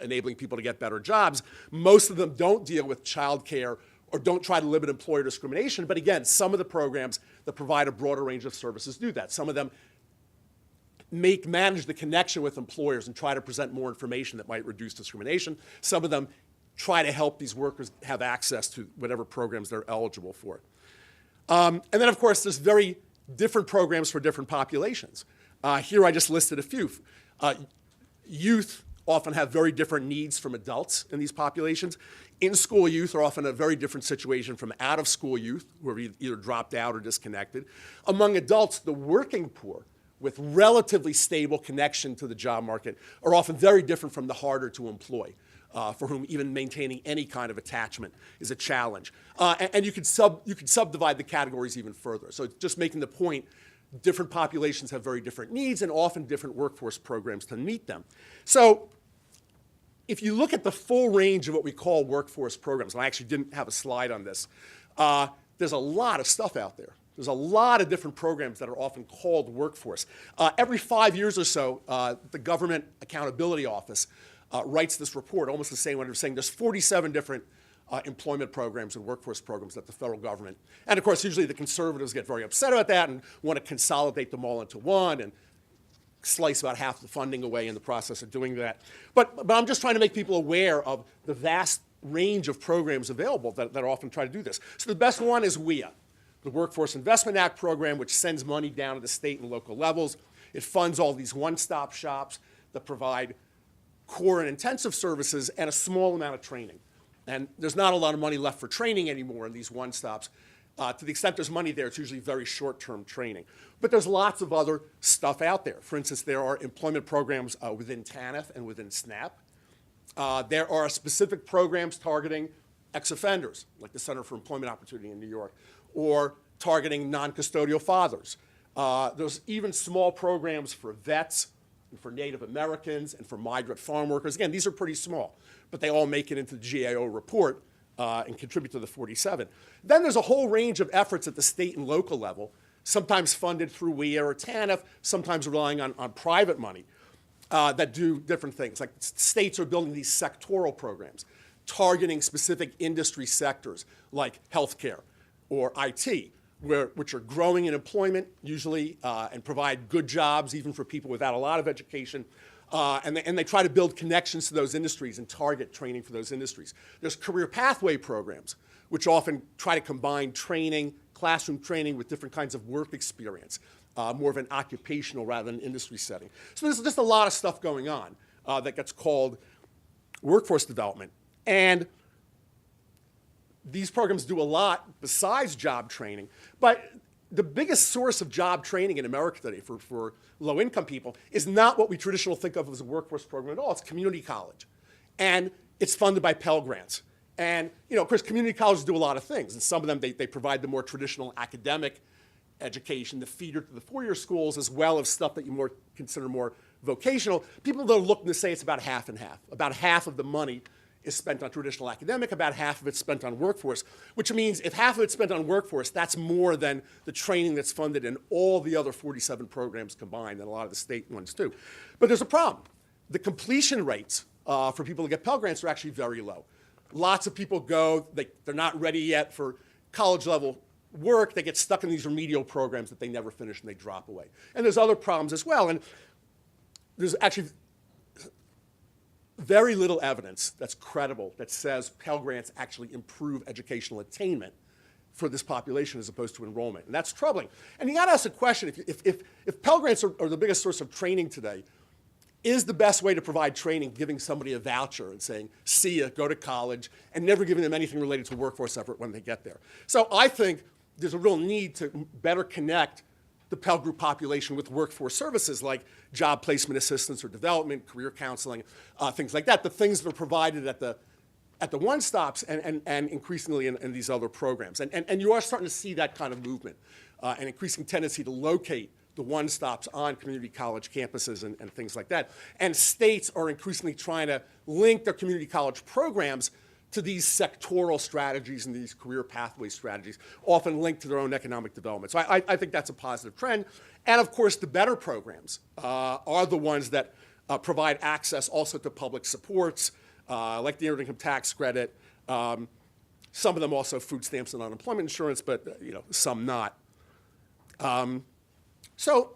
enabling people to get better jobs. Most of them don't deal with childcare or don't try to limit employer discrimination, but again, some of the programs that provide a broader range of services do that. Some of them manage the connection with employers and try to present more information that might reduce discrimination. Some of them try to help these workers have access to whatever programs they're eligible for. And then, of course, there's very different programs for different populations. Here I just listed a few. Youth often have very different needs from adults in these populations. In-school youth are often a very different situation from out-of-school youth, who are either dropped out or disconnected. Among adults, the working poor, with relatively stable connection to the job market, are often very different from the harder to employ. For whom even maintaining any kind of attachment is a challenge. And you could subdivide the categories even further. So just making the point, different populations have very different needs and often different workforce programs to meet them. So if you look at the full range of what we call workforce programs, and I actually didn't have a slide on this, there's a lot of stuff out there. There's a lot of different programs that are often called workforce. Every 5 years or so, the Government Accountability Office writes this report, almost the same one. They're saying there's 47 different employment programs and workforce programs that the federal government, and of course usually the conservatives get very upset about that and want to consolidate them all into one and slice about half the funding away in the process of doing that. But I'm just trying to make people aware of the vast range of programs available that often try to do this. So the best one is WIA, the Workforce Investment Act program, which sends money down to the state and local levels. It funds all these one-stop shops that provide core and intensive services and a small amount of training. And there's not a lot of money left for training anymore in these one-stops. To the extent there's money there, it's usually very short-term training. But there's lots of other stuff out there. For instance, there are employment programs within TANF and within SNAP. There are specific programs targeting ex-offenders, like the Center for Employment Opportunity in New York, or targeting non-custodial fathers. There's even small programs for vets, and for Native Americans, and for migrant farm workers. Again, these are pretty small, but they all make it into the GAO report and contribute to the 47. Then there's a whole range of efforts at the state and local level, sometimes funded through WIA or TANF, sometimes relying on private money, that do different things. Like states are building these sectoral programs, targeting specific industry sectors like healthcare or IT, which are growing in employment usually and provide good jobs even for people without a lot of education. And they try to build connections to those industries and target training for those industries. There's career pathway programs, which often try to combine training, classroom training with different kinds of work experience, more of an occupational rather than industry setting. So there's just a lot of stuff going on that gets called workforce development. And these programs do a lot besides job training, but the biggest source of job training in America today for low-income people is not what we traditionally think of as a workforce program at all. It's community college, and it's funded by Pell Grants. And of course, community colleges do a lot of things, and some of them they provide the more traditional academic education, the feeder to the four-year schools, as well as stuff that you consider more vocational. People that are looking to say it's about half and half. About half of the money is spent on traditional academic, about half of it's spent on workforce, which means if half of it's spent on workforce, that's more than the training that's funded in all the other 47 programs combined, and a lot of the state ones too. But there's a problem. The completion rates for people to get Pell Grants are actually very low. Lots of people go, they're not ready yet for college level work, they get stuck in these remedial programs that they never finish and they drop away. And there's other problems as well. And there's actually very little evidence that's credible that says Pell Grants actually improve educational attainment for this population as opposed to enrollment. And that's troubling. And you got to ask the question, if Pell Grants are the biggest source of training today, is the best way to provide training giving somebody a voucher and saying, see ya, go to college, and never giving them anything related to workforce effort when they get there? So I think there's a real need to better connect the Pell Group population with workforce services like job placement assistance or development, career counseling, things like that, the things that are provided at the one-stops and increasingly in these other programs. And you are starting to see that kind of movement, an increasing tendency to locate the one-stops on community college campuses and things like that. And states are increasingly trying to link their community college programs to these sectoral strategies and these career pathway strategies, often linked to their own economic development. So I think that's a positive trend. And of course, the better programs are the ones that provide access also to public supports, like the earned income tax credit. Some of them also food stamps and unemployment insurance, but some not. So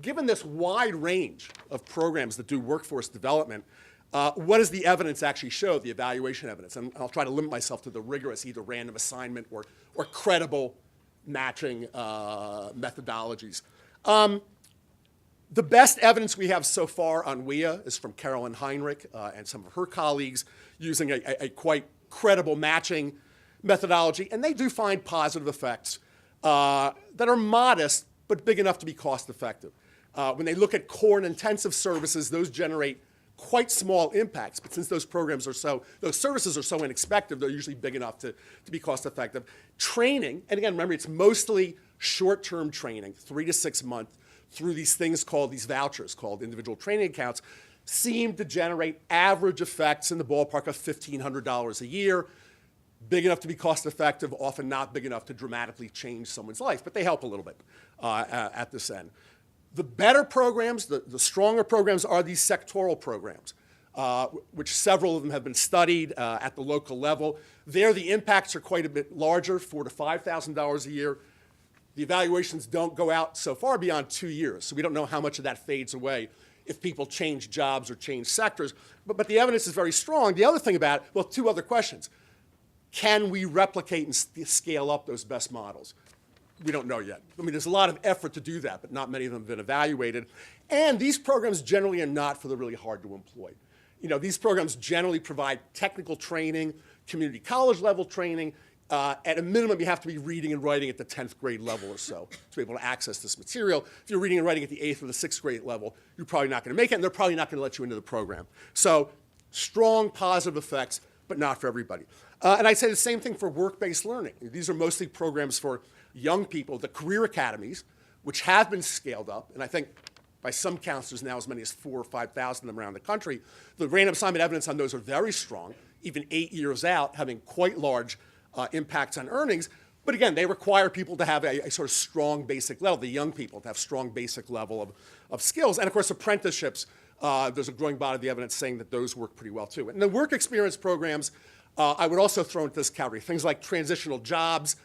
given this wide range of programs that do workforce development, what does the evidence actually show, the evaluation evidence? And I'll try to limit myself to the rigorous, either random assignment or credible matching methodologies. The best evidence we have so far on WIA is from Carolyn Heinrich and some of her colleagues using a quite credible matching methodology. And they do find positive effects that are modest, but big enough to be cost effective. When they look at core and intensive services, those generate quite small impacts, but since those services are so inexpensive, they're usually big enough to be cost effective. Training, and again, remember, it's mostly short-term training, 3 to 6 months, through these things called, these vouchers called individual training accounts, seem to generate average effects in the ballpark of $1,500 a year, big enough to be cost effective, often not big enough to dramatically change someone's life, but they help a little bit at this end. The better programs, the stronger programs are these sectoral programs, which several of them have been studied at the local level. There, the impacts are quite a bit larger, $4,000 to $5,000 a year. The evaluations don't go out so far beyond 2 years, so we don't know how much of that fades away if people change jobs or change sectors. But the evidence is very strong. The other thing about it, well, 2 other questions. Can we replicate and scale up those best models? We don't know yet. I mean, there's a lot of effort to do that, but not many of them have been evaluated. And these programs generally are not for the really hard to employ. These programs generally provide technical training, community college level training. At a minimum, you have to be reading and writing at the 10th grade level or so to be able to access this material. If you're reading and writing at the 8th or the 6th grade level, you're probably not going to make it, and they're probably not going to let you into the program. So strong positive effects, but not for everybody. And I'd say the same thing for work-based learning. These are mostly programs for young people, the career academies, which have been scaled up, and I think by some counts there's now as many as 4,000 or 5,000 of them around the country. The random assignment evidence on those are very strong, even 8 years out, having quite large impacts on earnings. But again, they require people to have a sort of strong basic level, the young people to have strong basic level of skills. And of course, apprenticeships, there's a growing body of the evidence saying that those work pretty well too. And the work experience programs, I would also throw into this category, things like transitional jobs.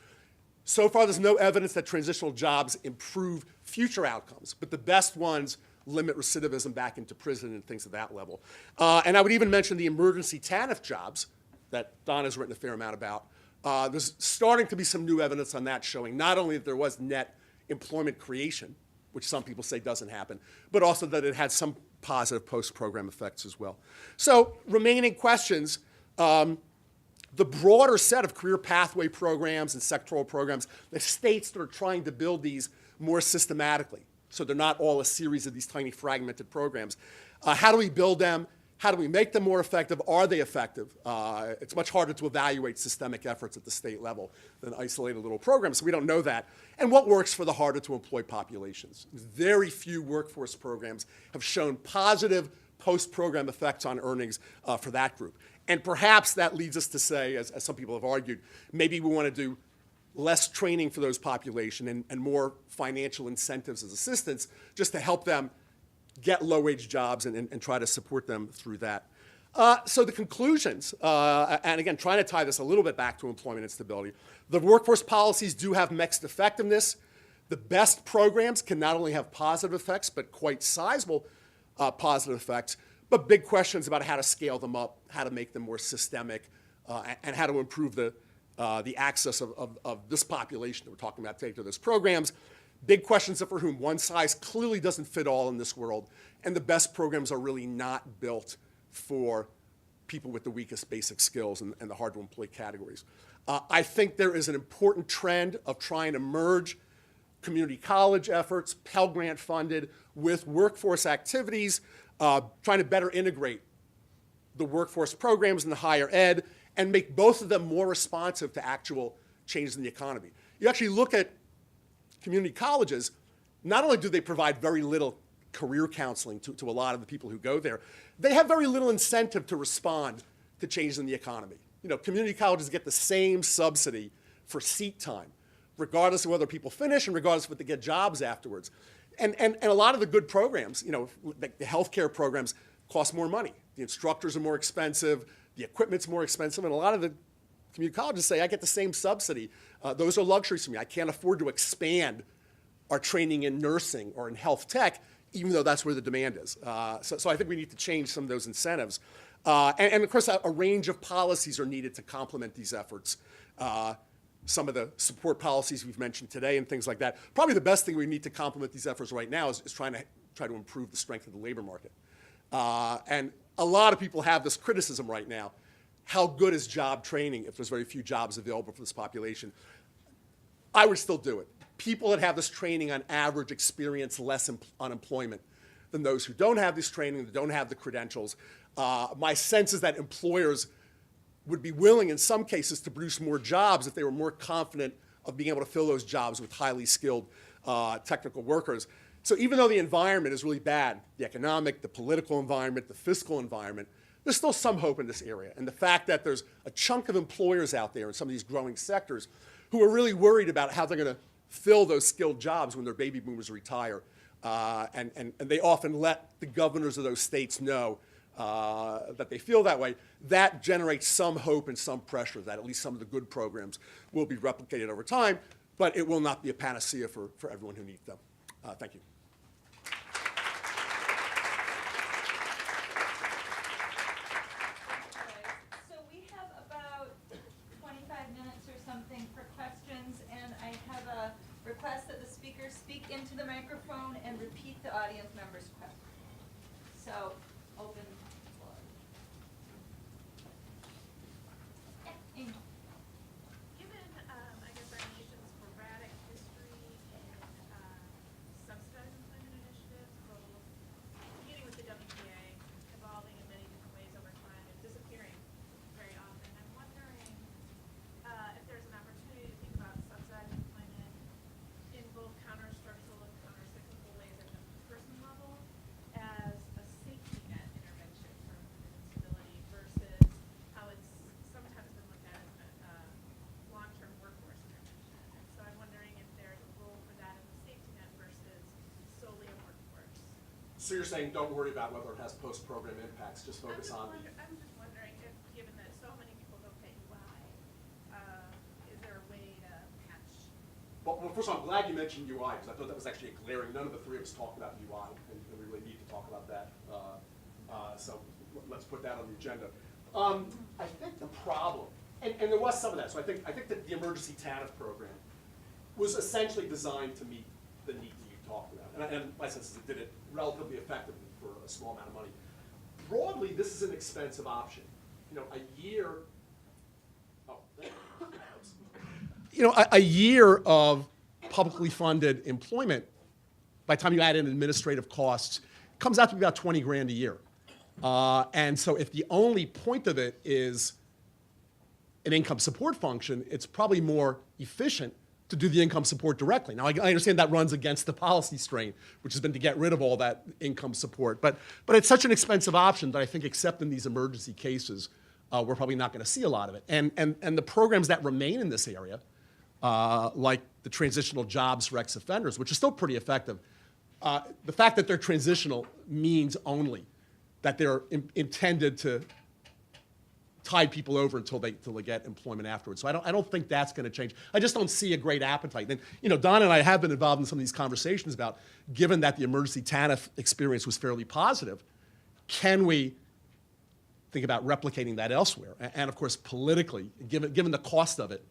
So far, there's no evidence that transitional jobs improve future outcomes, but the best ones limit recidivism back into prison and things at that level. And I would even mention the emergency TANF jobs that Donna's written a fair amount about. There's starting to be some new evidence on that showing not only that there was net employment creation, which some people say doesn't happen, but also that it had some positive post-program effects as well. So remaining questions, the broader set of career pathway programs and sectoral programs, the states that are trying to build these more systematically, so they're not all a series of these tiny fragmented programs. How do we build them? How do we make them more effective? Are they effective? It's much harder to evaluate systemic efforts at the state level than isolated little programs, so we don't know that. And what works for the harder to employ populations? Very few workforce programs have shown positive post-program effects on earnings for that group. And perhaps that leads us to say, as some people have argued, maybe we want to do less training for those population and more financial incentives as assistance just to help them get low-wage jobs and try to support them through that. So the conclusions, and again, trying to tie this a little bit back to employment instability, the workforce policies do have mixed effectiveness. The best programs can not only have positive effects, but quite sizable positive effects, but big questions about how to scale them up, how to make them more systemic, and how to improve the access of this population that we're talking about today to those programs. Big questions for whom one size clearly doesn't fit all in this world, and the best programs are really not built for people with the weakest basic skills and the hard-to-employ categories. I think there is an important trend of trying to merge community college efforts, Pell Grant funded, with workforce activities, trying to better integrate the workforce programs in the higher ed and make both of them more responsive to actual changes in the economy. You actually look at community colleges, not only do they provide very little career counseling to a lot of the people who go there, they have very little incentive to respond to changes in the economy. You know, community colleges get the same subsidy for seat time, regardless of whether people finish and regardless of whether they get jobs afterwards. And a lot of the good programs, you know, the healthcare programs cost more money. The instructors are more expensive, the equipment's more expensive, and a lot of the community colleges say, I get the same subsidy. Those are luxuries for me. I can't afford to expand our training in nursing or in health tech, even though that's where the demand is. So I think we need to change some of those incentives. And of course, a range of policies are needed to complement these efforts. Some of the support policies we've mentioned today and things like that. Probably the best thing we need to complement these efforts right now is try to improve the strength of the labor market. And a lot of people have this criticism right now. How good is job training if there's very few jobs available for this population? I would still do it. People that have this training on average experience less unemployment than those who don't have this training, that don't have the credentials. My sense is that employers would be willing in some cases to produce more jobs if they were more confident of being able to fill those jobs with highly skilled technical workers. So even though the environment is really bad, the economic, the political environment, the fiscal environment, there's still some hope in this area. And the fact that there's a chunk of employers out there in some of these growing sectors who are really worried about how they're going to fill those skilled jobs when their baby boomers retire. And they often let the governors of those states know that they feel that way. That generates some hope and some pressure that at least some of the good programs will be replicated over time, but it will not be a panacea for everyone who needs them. Thank you. So we have about 25 minutes or something for questions, and I have a request that the speakers speak into the microphone and repeat the audience members' questions. So, open floor. Yeah, Amy. Given, I guess, our nation's sporadic history in subsidized employment initiatives, both beginning with the WPA, evolving in many different ways over time, and disappearing very often, I'm wondering if there's an opportunity to think about subsidized employment in both counter-structural and counter-cyclical ways at the person level as a safety net intervention for instability versus how it's sometimes been looked at as a long-term workforce intervention. And so I'm wondering if there's a role for that as a safety net versus solely a workforce. So you're saying don't worry about whether it has post-program impacts, just focus on the... I'm just wondering if, given that so many people don't pay UI, is there a way to match? Well, first of all, I'm glad you mentioned UI, because I thought that was actually a glaring, none of the three of us talked about UI, and we really need to talk about that. So let's put that on the agenda. I think the problem, and there was some of that, so I think that the emergency TANF program was essentially designed to meet the needs that you talked about. And my sense is it did it relatively effectively for a small amount of money. Broadly, this is an expensive option. You know, a year, a year of publicly funded employment, by the time you add in administrative costs, comes out to be about 20 grand a year. And so if the only point of it is an income support function, it's probably more efficient to do the income support directly. Now, I understand that runs against the policy strain, which has been to get rid of all that income support. But it's such an expensive option that I think, except in these emergency cases, we're probably not going to see a lot of it. And the programs that remain in this area, like the transitional jobs for ex-offenders, which is still pretty effective, the fact that they're transitional means only that they're intended to tide people over until they get employment afterwards. So I don't think that's going to change. I just don't see a great appetite. And Donna and I have been involved in some of these conversations about, given that the emergency TANF experience was fairly positive, can we think about replicating that elsewhere? And of course, politically, given the cost of it,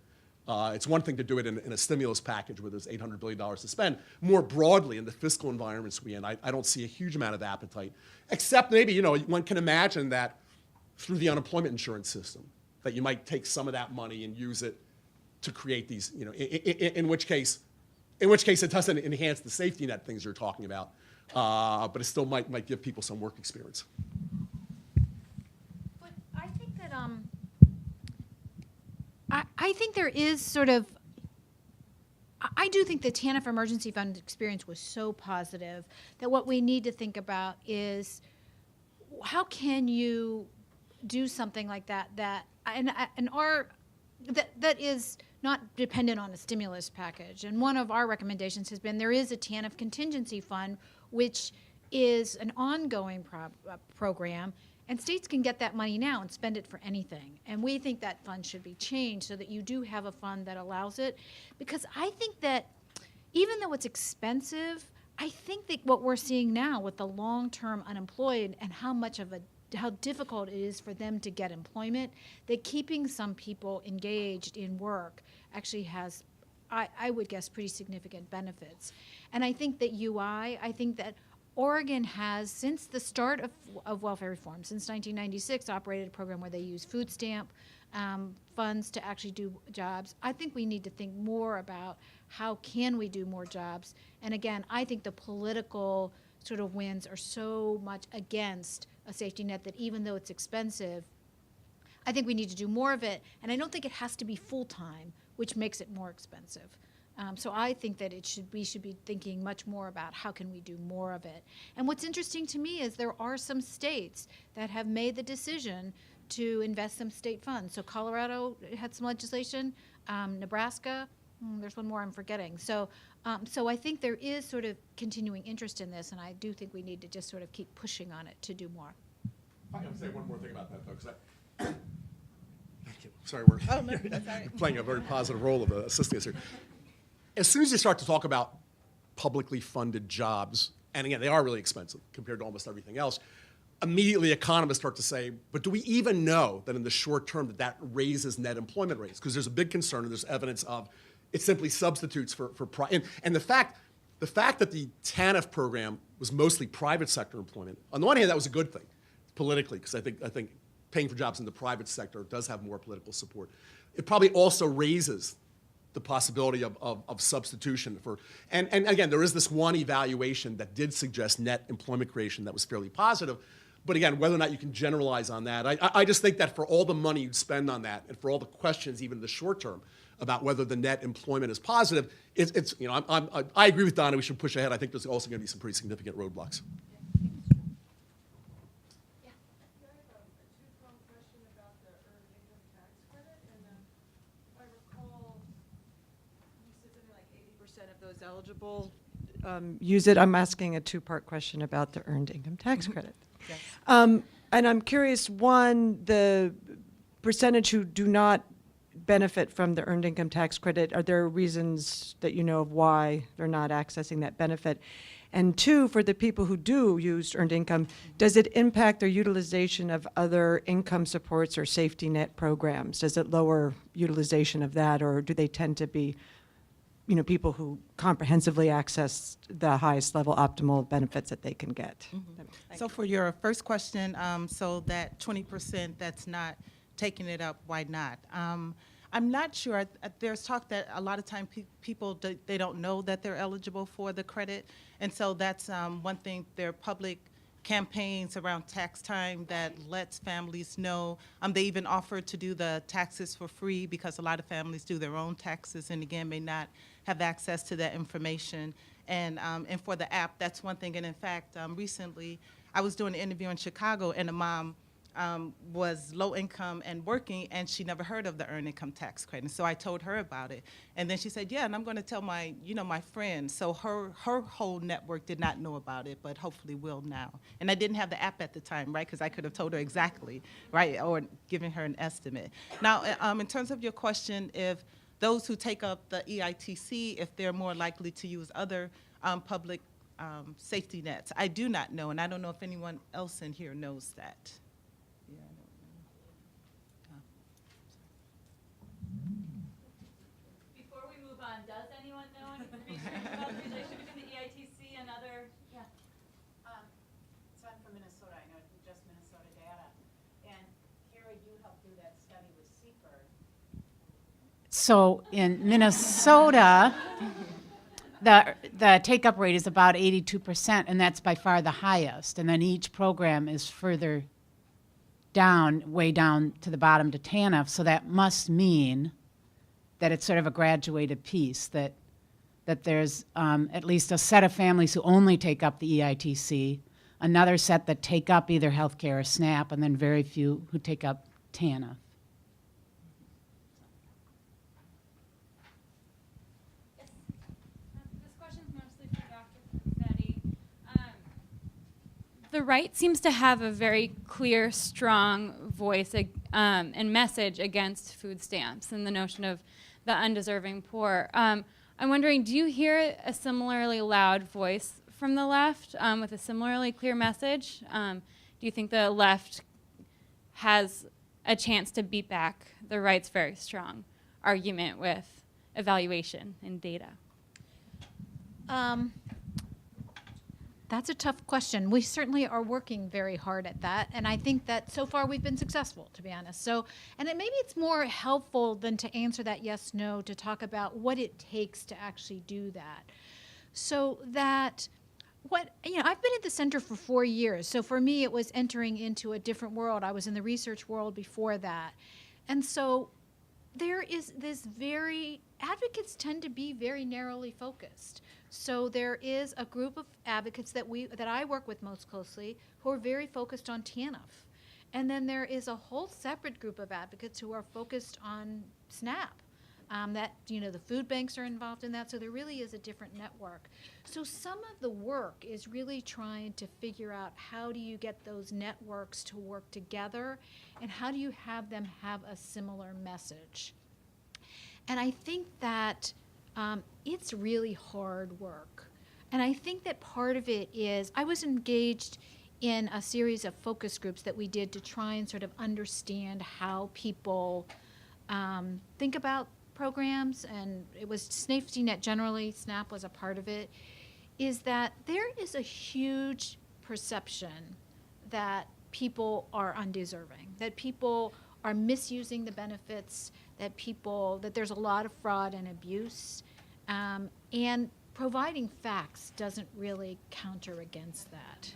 it's one thing to do it in a stimulus package where there's $800 billion to spend. More broadly, in the fiscal environments we're in, I don't see a huge amount of appetite, except maybe, one can imagine that through the unemployment insurance system, that you might take some of that money and use it to create these, in which case it doesn't enhance the safety net things you're talking about, but it still might give people some work experience. But I think that I think there is sort of, I do think the TANF Emergency Fund experience was so positive that what we need to think about is how can you do something like that that is not dependent on a stimulus package. And one of our recommendations has been there is a TANF contingency fund, which is an ongoing program, and states can get that money now and spend it for anything. And we think that fund should be changed so that you do have a fund that allows it. Because I think that even though it's expensive, I think that what we're seeing now with the long-term unemployed and how difficult it is for them to get employment, that keeping some people engaged in work actually has, I would guess, pretty significant benefits. And I think that I think that Oregon has, since the start of welfare reform, since 1996, operated a program where they use food stamp funds to actually do jobs. I think we need to think more about how can we do more jobs. And again, I think the political sort of winds are so much against a safety net that even though it's expensive, I think we need to do more of it. And I don't think it has to be full-time, which makes it more expensive. So I think that we should be thinking much more about how can we do more of it. And what's interesting to me is there are some states that have made the decision to invest some state funds. So Colorado had some legislation, Nebraska, there's one more I'm forgetting. So I think there is sort of continuing interest in this, and I do think we need to just sort of keep pushing on it to do more. I'm going to say one more thing about that, though, because thank you. Sorry, we're playing a very positive role of assisting us here. As soon as you start to talk about publicly funded jobs, and again, they are really expensive compared to almost everything else, immediately economists start to say, but do we even know that in the short term that raises net employment rates? Because there's a big concern, and there's evidence of it simply substitutes for and the fact that the TANF program was mostly private sector employment, on the one hand, that was a good thing politically, because I think paying for jobs in the private sector does have more political support. It probably also raises the possibility of substitution and again, there is this one evaluation that did suggest net employment creation that was fairly positive. But again, whether or not you can generalize on that, I just think that for all the money you'd spend on that, and for all the questions, even in the short term, about whether the net employment is positive, I agree with Donna. We should push ahead. I think there's also going to be some pretty significant roadblocks. Of those eligible use it. I'm asking a two-part question about the earned income tax credit. Yes. And I'm curious, one, the percentage who do not benefit from the earned income tax credit, are there reasons that you know of why they're not accessing that benefit? And two, for the people who do use earned income, does it impact their utilization of other income supports or safety net programs? Does it lower utilization of that, or do they tend to be people who comprehensively access the highest level optimal benefits that they can get? So for your first question, so that 20% that's not taking it up, why not? I'm not sure. There's talk that a lot of times people, they don't know that they're eligible for the credit. And so that's one thing. There are public campaigns around tax time that lets families know. They even offer to do the taxes for free because a lot of families do their own taxes and, again, may not have access to that information. And for the app, that's one thing. And, in fact, recently I was doing an interview in Chicago, and a mom was low income and working, and she never heard of the earned income tax credit. And so I told her about it, and then she said, "Yeah, and I'm going to tell my, my friends." So her whole network did not know about it, but hopefully will now. And I didn't have the app at the time, right? Because I could have told her exactly, right, or given her an estimate. Now, in terms of your question, if those who take up the EITC, if they're more likely to use other public safety nets, I do not know, and I don't know if anyone else in here knows that. Yeah, I don't know. Before we move on, does anyone know any research about the relationship between the EITC and other? Yeah. So I'm from Minnesota. I know just Minnesota data. And Carrie, you helped do that study with Seaford. So in Minnesota, the take-up rate is about 82%, and that's by far the highest. And then each program is further down, way down to the bottom to TANF, so that must mean that it's sort of a graduated piece, that there's at least a set of families who only take up the EITC, another set that take up either healthcare or SNAP, and then very few who take up TANF. This question's mostly for Dr. Pavetti. The right seems to have a very clear, strong voice and message against food stamps and the notion of the undeserving poor. I'm wondering, do you hear a similarly loud voice from the left with a similarly clear message? Do you think the left has a chance to beat back the right's very strong argument with evaluation and data? That's a tough question. We certainly are working very hard at that, and I think that so far we've been successful, to be honest. So, and maybe it's more helpful than to answer that yes, no, to talk about what it takes to actually do that. So that, I've been at the center for 4 years, so for me it was entering into a different world. I was in the research world before that. And so there is this advocates tend to be very narrowly focused. So there is a group of advocates that I work with most closely who are very focused on TANF. And then there is a whole separate group of advocates who are focused on SNAP. The food banks are involved in that, so there really is a different network. So some of the work is really trying to figure out how do you get those networks to work together, and how do you have them have a similar message. And I think that it's really hard work. And I think that part of it is, I was engaged in a series of focus groups that we did to try and sort of understand how people think about programs, and it was safety net generally, SNAP was a part of it, is that there is a huge perception that people are undeserving, that people are misusing the benefits, that there's a lot of fraud and abuse, and providing facts doesn't really counter against that.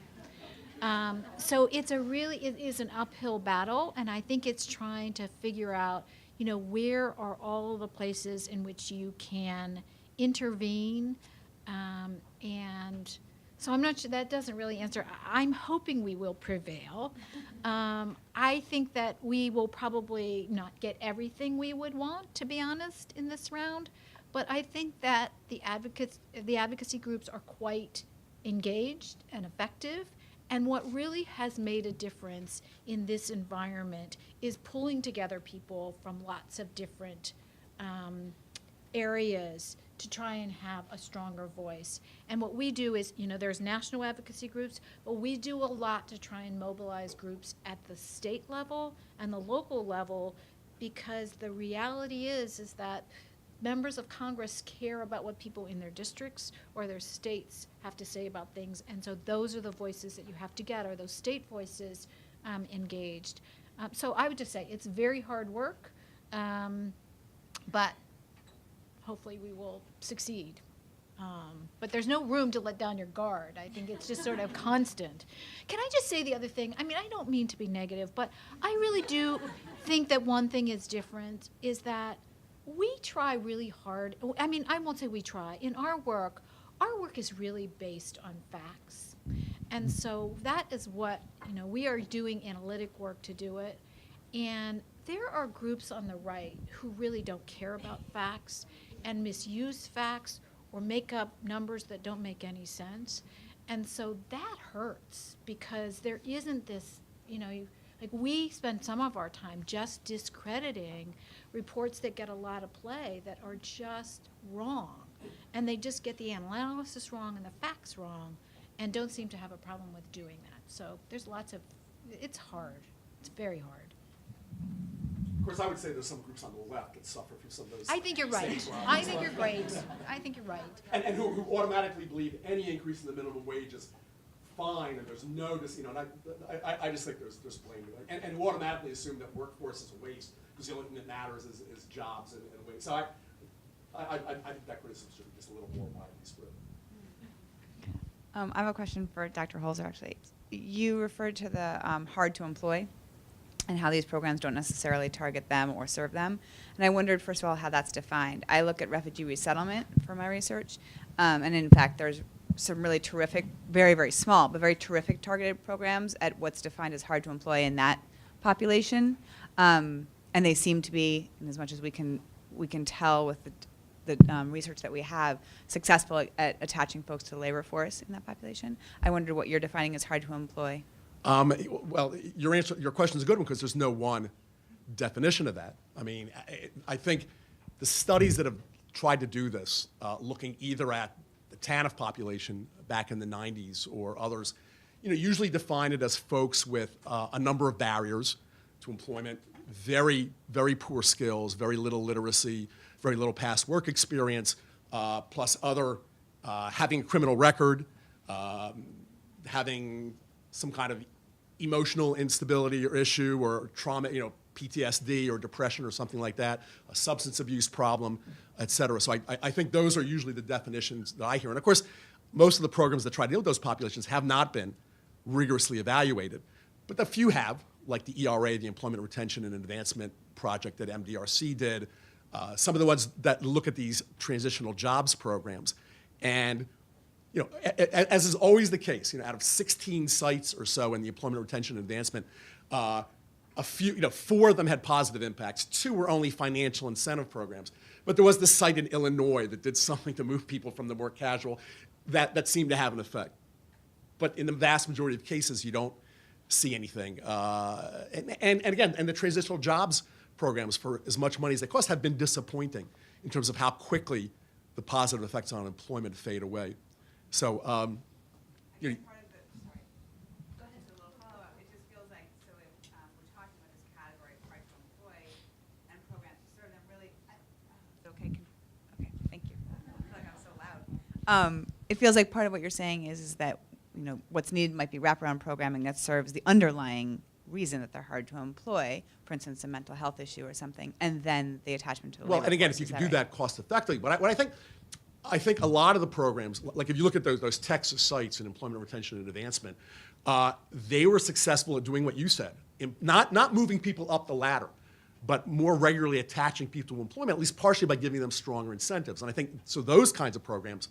So it is an uphill battle, and I think it's trying to figure out, where are all the places in which you can intervene, and so I'm not sure, that doesn't really answer. I'm hoping we will prevail. I think that we will probably not get everything we would want, to be honest, in this round, but I think that the advocacy groups are quite engaged and effective. And what really has made a difference in this environment is pulling together people from lots of different areas to try and have a stronger voice. And what we do is, there's national advocacy groups, but we do a lot to try and mobilize groups at the state level and the local level, because the reality is that members of Congress care about what people in their districts or their states have to say about things, and so those are the voices that you have to get, or those state voices engaged. So I would just say it's very hard work, but hopefully we will succeed. But there's no room to let down your guard. I think it's just sort of constant. Can I just say the other thing? I mean, I don't mean to be negative, but I really do think that one thing is different, is that we try really hard. I mean, I won't say we try. In our work is really based on facts. And so that is what, we are doing analytic work to do it. And there are groups on the right who really don't care about facts and misuse facts or make up numbers that don't make any sense. And so that hurts because there isn't this, like we spend some of our time just discrediting reports that get a lot of play that are just wrong. And they just get the analysis wrong and the facts wrong and don't seem to have a problem with doing that. So there's it's hard. It's very hard. Of course, I would say there's some groups on the left that suffer from some of those. I think you're right. same problems. I think you're great. I think you're right. And who automatically believe any increase in the minimum wage is fine, and there's no, and I just think there's blame. And who automatically assume that workforce is a waste, because the only thing that matters is jobs and wage. So I think that criticism should be just a little more widely spread. I have a question for Dr. Holzer, actually. You referred to the hard to employ and how these programs don't necessarily target them or serve them. And I wondered, first of all, how that's defined. I look at refugee resettlement for my research, and in fact, there's some really terrific, very, very small, but very terrific targeted programs at what's defined as hard to employ in that population. And they seem to be, in as much as we can tell with the research that we have, successful at attaching folks to the labor force in that population. I wondered what you're defining as hard to employ. Well, your question is a good one because there's no one definition of that. I mean, I think the studies that have tried to do this, looking either at the TANF population back in the 90s or others, usually define it as folks with a number of barriers to employment, very, very poor skills, very little literacy, very little past work experience, plus other, having a criminal record, having some kind of emotional instability or issue or trauma, PTSD or depression or something like that, a substance abuse problem, et cetera. So I think those are usually the definitions that I hear. And of course, most of the programs that try to deal with those populations have not been rigorously evaluated. But a few have, like the ERA, the Employment Retention and Advancement Project that MDRC did, some of the ones that look at these transitional jobs programs. And as is always the case, out of 16 sites or so in the Employment Retention and Advancement, a few, 4 of them had positive impacts. 2 were only financial incentive programs. But there was this site in Illinois that did something to move people from the more casual that seemed to have an effect. But in the vast majority of cases, you don't see anything. And again, the transitional jobs programs, for as much money as they cost, have been disappointing in terms of how quickly the positive effects on employment fade away. So, Part of the, sorry. Go ahead. Just a little follow-up. It just feels like, so if we're talking about this category of hard to employ and programs to serve them, really, okay, thank you. I feel like I'm so loud. It feels like part of what you're saying is that, what's needed might be wraparound programming that serves the underlying reason that they're hard to employ, for instance, a mental health issue or something, and then the attachment to the labor and again, force. if you can do that cost effectively, but I think a lot of the programs, like if you look at those Texas sites in employment retention and advancement, they were successful at doing what you said, not moving people up the ladder, but more regularly attaching people to employment, at least partially by giving them stronger incentives. And I think, so those kinds of programs,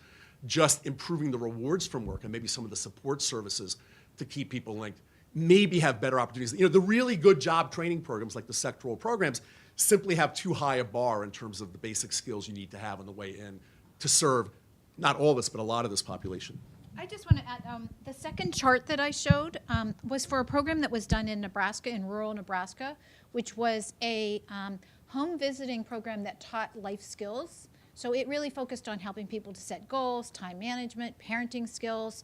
just improving the rewards from work and maybe some of the support services to keep people linked, maybe have better opportunities. The really good job training programs like the sectoral programs simply have too high a bar in terms of the basic skills you need to have on the way in to serve not all this, but a lot of this population. I just want to add, the second chart that I showed was for a program that was done in Nebraska, in rural Nebraska, which was a home visiting program that taught life skills. So it really focused on helping people to set goals, time management, parenting skills.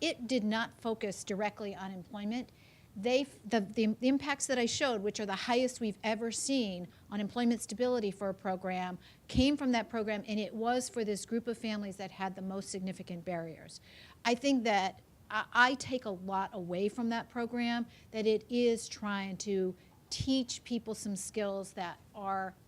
It did not focus directly on employment. The impacts that I showed, which are the highest we've ever seen on employment stability for a program, came from that program, and it was for this group of families that had the most significant barriers. I think that I take a lot away from that program, that it is trying to teach people some skills that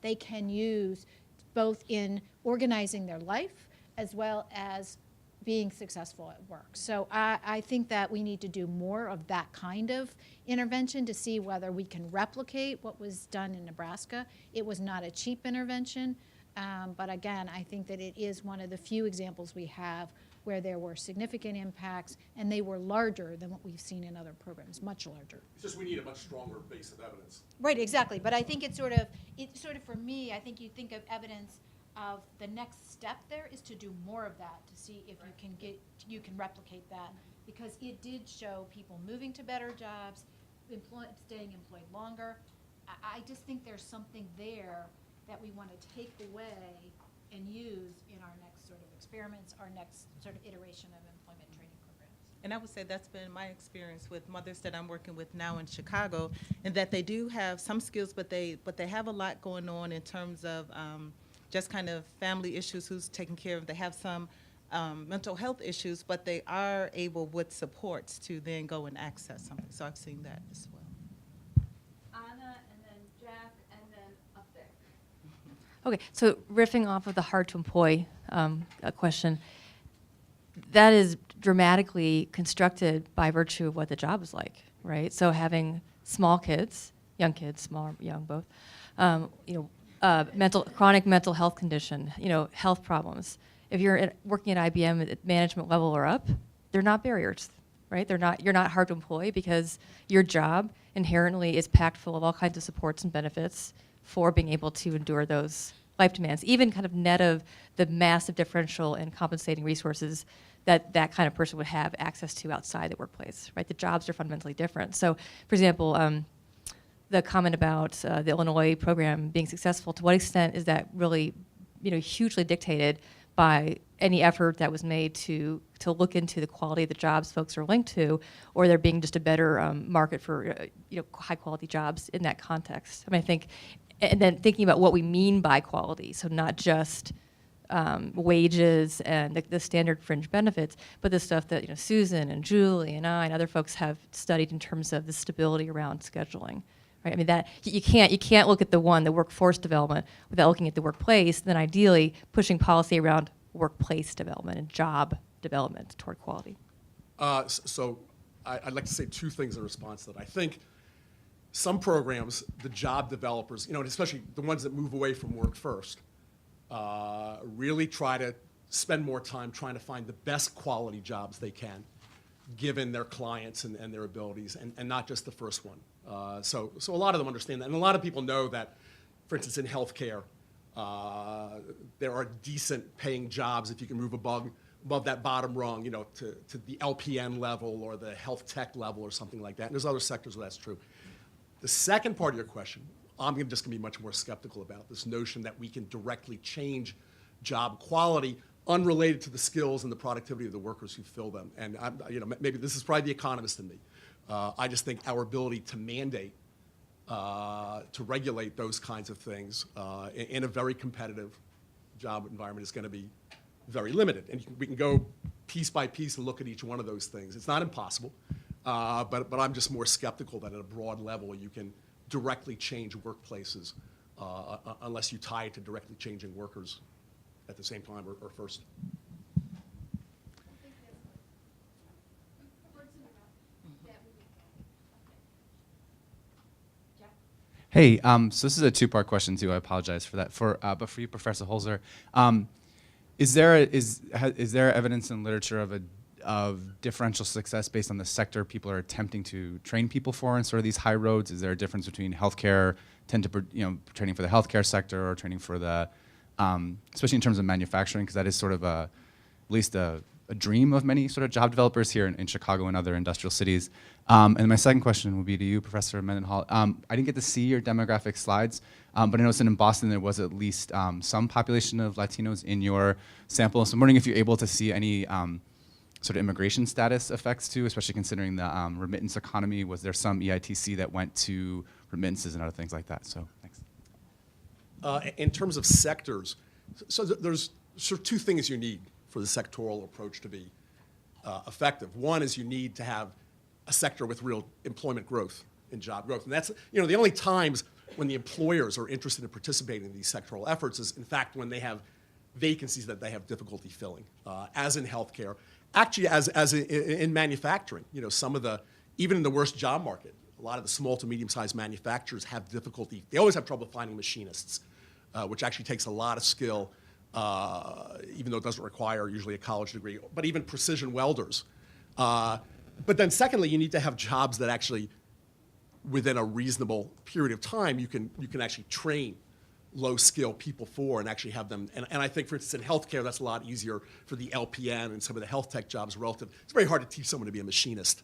they can use both in organizing their life as well as being successful at work. So I think that we need to do more of that kind of intervention to see whether we can replicate what was done in Nebraska. It was not a cheap intervention, but again, I think that it is one of the few examples we have where there were significant impacts, and they were larger than what we've seen in other programs, much larger. It's just we need a much stronger base of evidence. Right, exactly. But I think it's sort of for me, I think you think of evidence of the next step there is to do more of that, to see if you can replicate that, because it did show people moving to better jobs, staying employed longer. I just think there's something there that we want to take away and use in our next sort of experiments, our next sort of iteration of employment training programs. And I would say that's been my experience with mothers that I'm working with now in Chicago, and that they do have some skills, but they have a lot going on in terms of just kind of family issues, who's taking care of. They have some mental health issues, but they are able with supports to then go and access something. So I've seen that as well. Anna, and then Jack, and then up there. Okay, so riffing off of the hard to employ question, that is dramatically constructed by virtue of what the job is like, right? So having small kids, young kids, small, young, both, chronic mental health condition, health problems. If you're working at IBM at management level or up, they're not barriers, right? You're not hard to employ because your job inherently is packed full of all kinds of supports and benefits for being able to endure those life demands, even kind of net of the massive differential in compensating resources that kind of person would have access to outside the workplace, right? The jobs are fundamentally different. So, for example, the comment about the Illinois program being successful, to what extent is that really, hugely dictated by any effort that was made to look into the quality of the jobs folks are linked to, or there being just a better market for high quality jobs in that context? I mean, I think, and then thinking about what we mean by quality, so not just wages and the standard fringe benefits, but the stuff that Susan and Julie and I and other folks have studied in terms of the stability around scheduling. Right? I mean, that you can't look at the workforce development without looking at the workplace. Then ideally pushing policy around workplace development and job development toward quality. So I'd like to say two things in response to that. I think some programs, the job developers, and especially the ones that move away from work first, really try to spend more time trying to find the best quality jobs they can, given their clients and their abilities, and not just the first one. So a lot of them understand that. And a lot of people know that, for instance, in healthcare, there are decent paying jobs if you can move above that bottom rung, to the LPN level or the health tech level or something like that. And there's other sectors where that's true. The second part of your question, I'm just going to be much more skeptical about this notion that we can directly change job quality unrelated to the skills and the productivity of the workers who fill them. And maybe this is probably the economist in me. I just think our ability to mandate, to regulate those kinds of things in a very competitive job environment is going to be very limited. And we can go piece by piece and look at each one of those things. It's not impossible, but I'm just more skeptical that at a broad level you can directly change workplaces unless you tie it to directly changing workers at the same time or first. Hey, so this is a two-part question too. I apologize for that. But for you, Professor Holzer, is there evidence in literature of differential success based on the sector people are attempting to train people for in sort of these high roads? Is there a difference between healthcare, training for the healthcare sector or training for the, especially in terms of manufacturing, because that is sort of at least a dream of many sort of job developers here in Chicago and other industrial cities. And my second question will be to you, Professor Mendenhall. I didn't get to see your demographic slides, but I noticed in Boston there was at least some population of Latinos in your sample. So I'm wondering if you're able to see any sort of immigration status effects too, especially considering the remittance economy. Was there some EITC that went to remittances and other things like that? So thanks. In terms of sectors, so there's sort of two things you need for the sectoral approach to be effective. One is you need to have a sector with real employment growth and job growth. And that's, the only times when the employers are interested in participating in these sectoral efforts is, in fact, when they have vacancies that they have difficulty filling, as in healthcare. Actually, as in manufacturing, some of even in the worst job market, a lot of the small to medium-sized manufacturers have difficulty. They always have trouble finding machinists, which actually takes a lot of skill even though it doesn't require usually a college degree, but even precision welders. But then secondly, you need to have jobs that actually, within a reasonable period of time, you can actually train low-skill people for and actually have them. And I think, for instance, in healthcare, that's a lot easier for the LPN and some of the health tech jobs relative. It's very hard to teach someone to be a machinist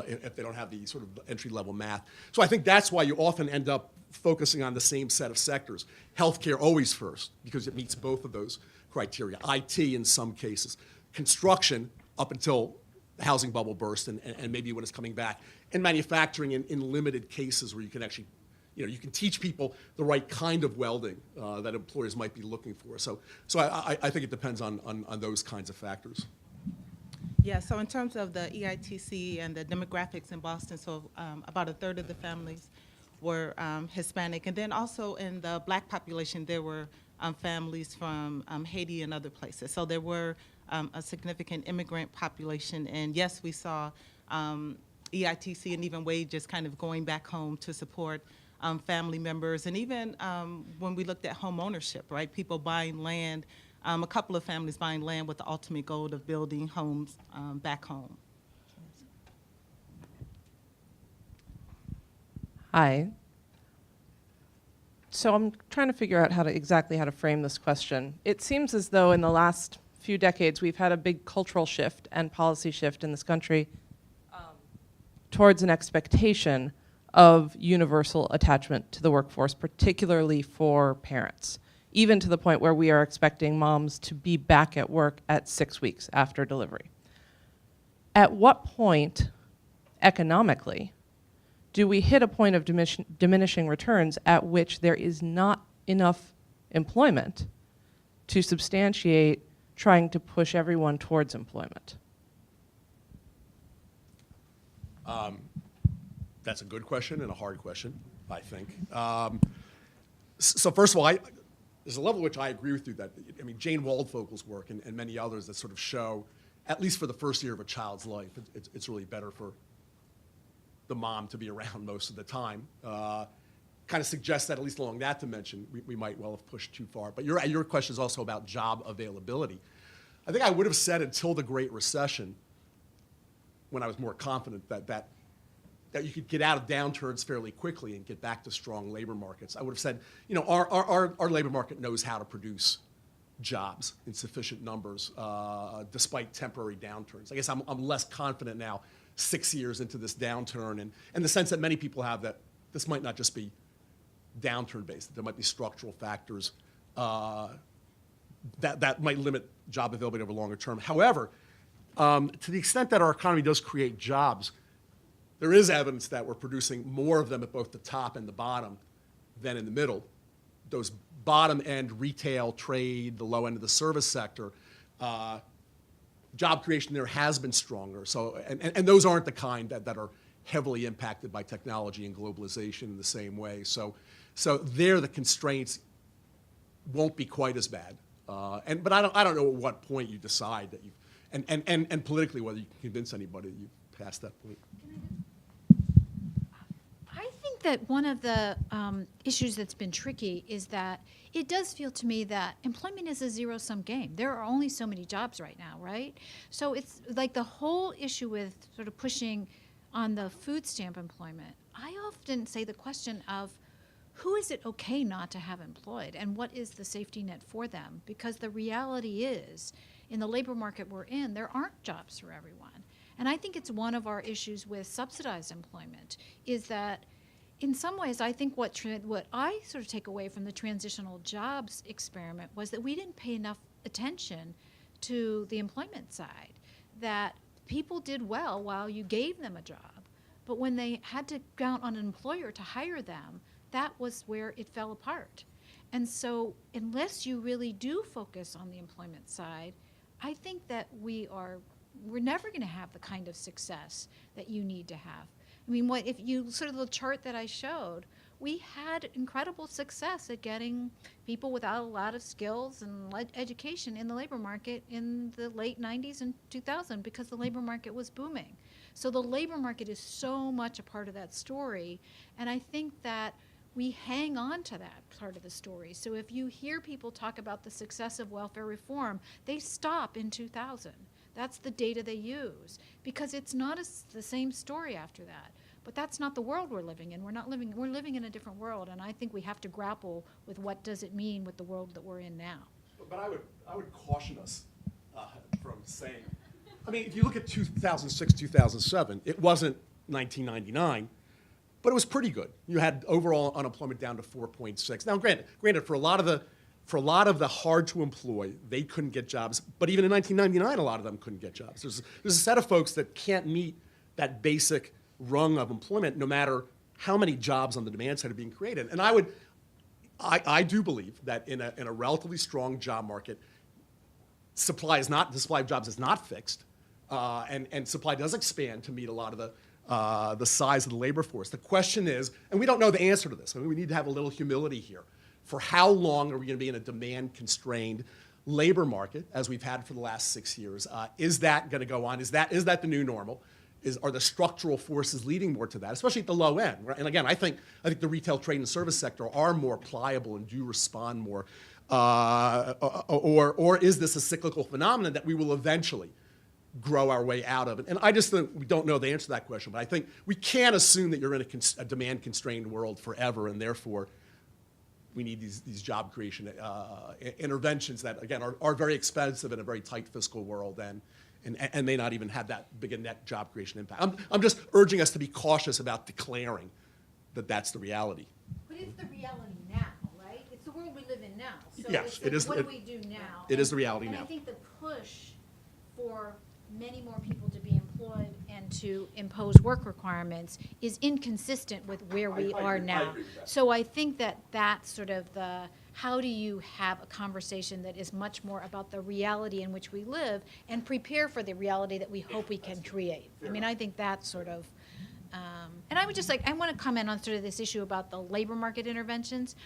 if they don't have the sort of entry-level math. So I think that's why you often end up focusing on the same set of sectors. Healthcare always first, because it meets both of those criteria. IT in some cases. Construction up until the housing bubble burst and maybe when it's coming back. And manufacturing in limited cases where you can actually, you can teach people the right kind of welding that employers might be looking for. So I think it depends on those kinds of factors. Yeah, so in terms of the EITC and the demographics in Boston, so about a third of the families were Hispanic. And then also in the black population, there were families from Haiti and other places. So there were a significant immigrant population. And yes, we saw EITC and even wages kind of going back home to support family members. And even when we looked at home ownership, right, people buying land, a couple of families buying land with the ultimate goal of building homes back home. Hi. So I'm trying to figure out exactly how to frame this question. It seems as though in the last few decades we've had a big cultural shift and policy shift in this country towards an expectation of universal attachment to the workforce, particularly for parents, even to the point where we are expecting moms to be back at work at 6 weeks after delivery. At what point, economically, do we hit a point of diminishing returns at which there is not enough employment to substantiate trying to push everyone towards employment? That's a good question and a hard question, I think. So first of all, there's a level at which I agree with you that, Jane Waldfogel's work and many others that sort of show, at least for the first year of a child's life, it's really better for the mom to be around most of the time. Kind of suggests that, at least along that dimension, we might well have pushed too far. But your question is also about job availability. I think I would have said until the Great Recession, when I was more confident that you could get out of downturns fairly quickly and get back to strong labor markets. I would have said, our labor market knows how to produce jobs in sufficient numbers despite temporary downturns. I guess I'm less confident now, 6 years into this downturn, and the sense that many people have that this might not just be downturn-based, that there might be structural factors that might limit job availability over longer term. However, to the extent that our economy does create jobs, there is evidence that we're producing more of them at both the top and the bottom than in the middle. Those bottom-end retail, trade, the low end of the service sector, job creation there has been stronger. So, and those aren't the kind that are heavily impacted by technology and globalization in the same way. So there the constraints won't be quite as bad. But I don't know at what point you decide that you, and politically whether you can convince anybody that you've passed that point. I think that one of the issues that's been tricky is that it does feel to me that employment is a zero-sum game. There are only so many jobs right now, right? So it's like the whole issue with sort of pushing on the food stamp employment. I often say the question of who is it okay not to have employed and what is the safety net for them? Because the reality is, in the labor market we're in, there aren't jobs for everyone. And I think it's one of our issues with subsidized employment is that in some ways, I think what I sort of take away from the transitional jobs experiment was that we didn't pay enough attention to the employment side, that people did well while you gave them a job, but when they had to count on an employer to hire them, that was where it fell apart. And so unless you really do focus on the employment side, I think that we're never going to have the kind of success that you need to have. I mean, if you sort of the chart that I showed, we had incredible success at getting people without a lot of skills and education in the labor market in the late 90s and 2000 because the labor market was booming. So the labor market is so much a part of that story, and I think that we hang on to that part of the story. So if you hear people talk about the success of welfare reform, they stop in 2000. That's the data they use, because it's not the same story after that. But that's not the world we're living in. We're living in a different world, and I think we have to grapple with what does it mean with the world that we're in now. But I would caution us from saying, I mean, if you look at 2006, 2007, it wasn't 1999, but it was pretty good. You had overall unemployment down to 4.6. Now, granted, for a lot of the hard to employ, they couldn't get jobs. But even in 1999, a lot of them couldn't get jobs. There's a set of folks that can't meet that basic rung of employment, no matter how many jobs on the demand side are being created. And I do believe that in a relatively strong job market, the supply of jobs is not fixed, and supply does expand to meet a lot of the size of the labor force. The question is, and we don't know the answer to this, I mean, we need to have a little humility here. For how long are we going to be in a demand-constrained labor market, as we've had for the last 6 years? Is that going to go on? Is that the new normal? Are the structural forces leading more to that, especially at the low end? Right? And again, I think the retail, trade, and service sector are more pliable and do respond more. Or is this a cyclical phenomenon that we will eventually grow our way out of? And I just think we don't know the answer to that question. But I think we can't assume that you're in a demand-constrained world forever, and therefore we need these job creation interventions that, again, are very expensive in a very tight fiscal world and may not even have that big a net job creation impact. I'm just urging us to be cautious about declaring that that's the reality. But it's the reality now, right? It's the world we live in now. So Yes, it is. What do we do now? It is the reality and now. I think the push for many more people to be employed and to impose work requirements is inconsistent with where we are now. agree with that. So I think that that's sort of the, how do you have a conversation that is much more about the reality in which we live and prepare for the reality that we hope we can create? I mean, I think that's sort of, and I would just I want to comment on sort of this issue about the labor market interventions.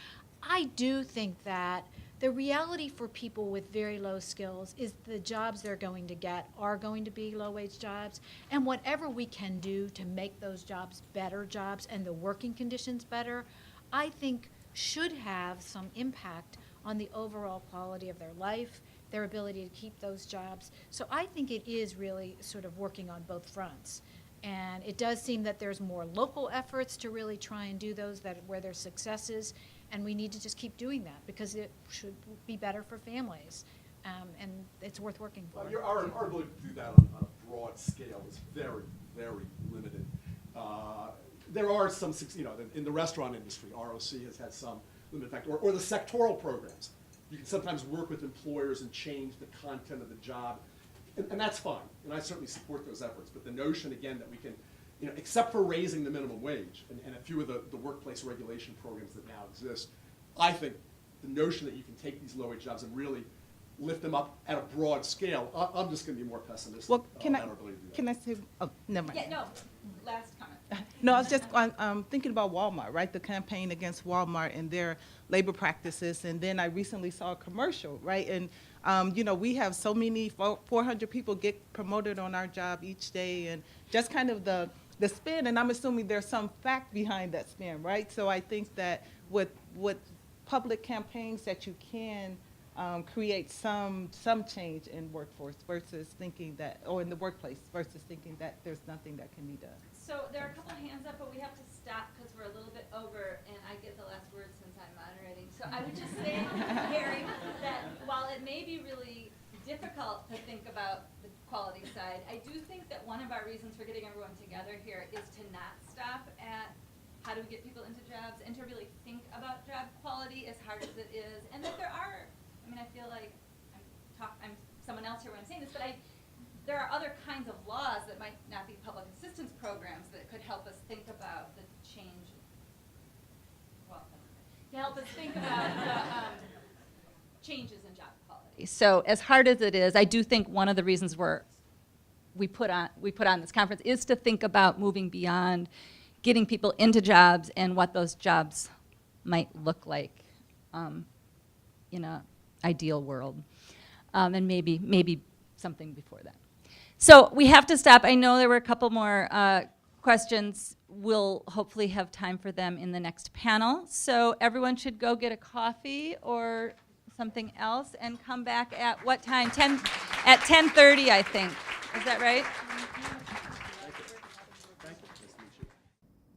I do think that the reality for people with very low skills is the jobs they're going to get are going to be low-wage jobs, and whatever we can do to make those jobs better jobs and the working conditions better, I think should have some impact on the overall quality of their life, their ability to keep those jobs. So I think it is really sort of working on both fronts. And it does seem that there's more local efforts to really try and do those where there's successes. And we need to just keep doing that because it should be better for families, and it's worth working for. Our ability to do that on a broad scale is very, very limited. There are some, in the restaurant industry, ROC has had some limited effect, or the sectoral programs. You can sometimes work with employers and change the content of the job, and that's fine, and I certainly support those efforts. But the notion, again, that we can, except for raising the minimum wage and a few of the workplace regulation programs that now exist, I think the notion that you can take these low-wage jobs and really lift them up at a broad scale, I'm just going to be more pessimistic Well, about our ability to do that. can I say, oh, never mind. Yeah, no, last comment. No, I was just thinking about Walmart, right? The campaign against Walmart and their labor practices. And then I recently saw a commercial, right? And, we have so many, 400 people get promoted on our job each day. And just kind of the spin, and I'm assuming there's some fact behind that spin, right? So I think that with public campaigns that you can create some change in workforce versus thinking that, or in the workplace versus thinking that there's nothing that can be done. So there are a couple hands up, but we have to stop because we're a little bit over, and I get the last word since I'm moderating. So I would just say, Harry, that while it may be really difficult to think about the quality side, I do think that one of our reasons for getting everyone together here is to not stop at how do we get people into jobs and to really think about job quality as hard as it is. And that there are, I feel like I'm someone else here when I'm saying this, but there are other kinds of laws that might not be public assistance programs that could help us think about the change. Well, to help us think about the changes in job quality. So as hard as it is, I do think one of the reasons we put on this conference is to think about moving beyond getting people into jobs and what those jobs might look like in an ideal world, and maybe something before that. So we have to stop. I know there were a couple more questions. we'll hopefully have time for them in the next panel. So everyone should go get a coffee or something else and come back at what time? At 10:30, I think. Is that right?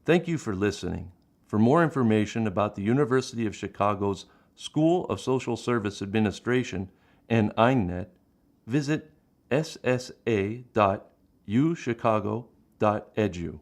Thank you for listening. For more information about the University of Chicago's School of Social Service Administration and INET, visit ssa.uchicago.edu.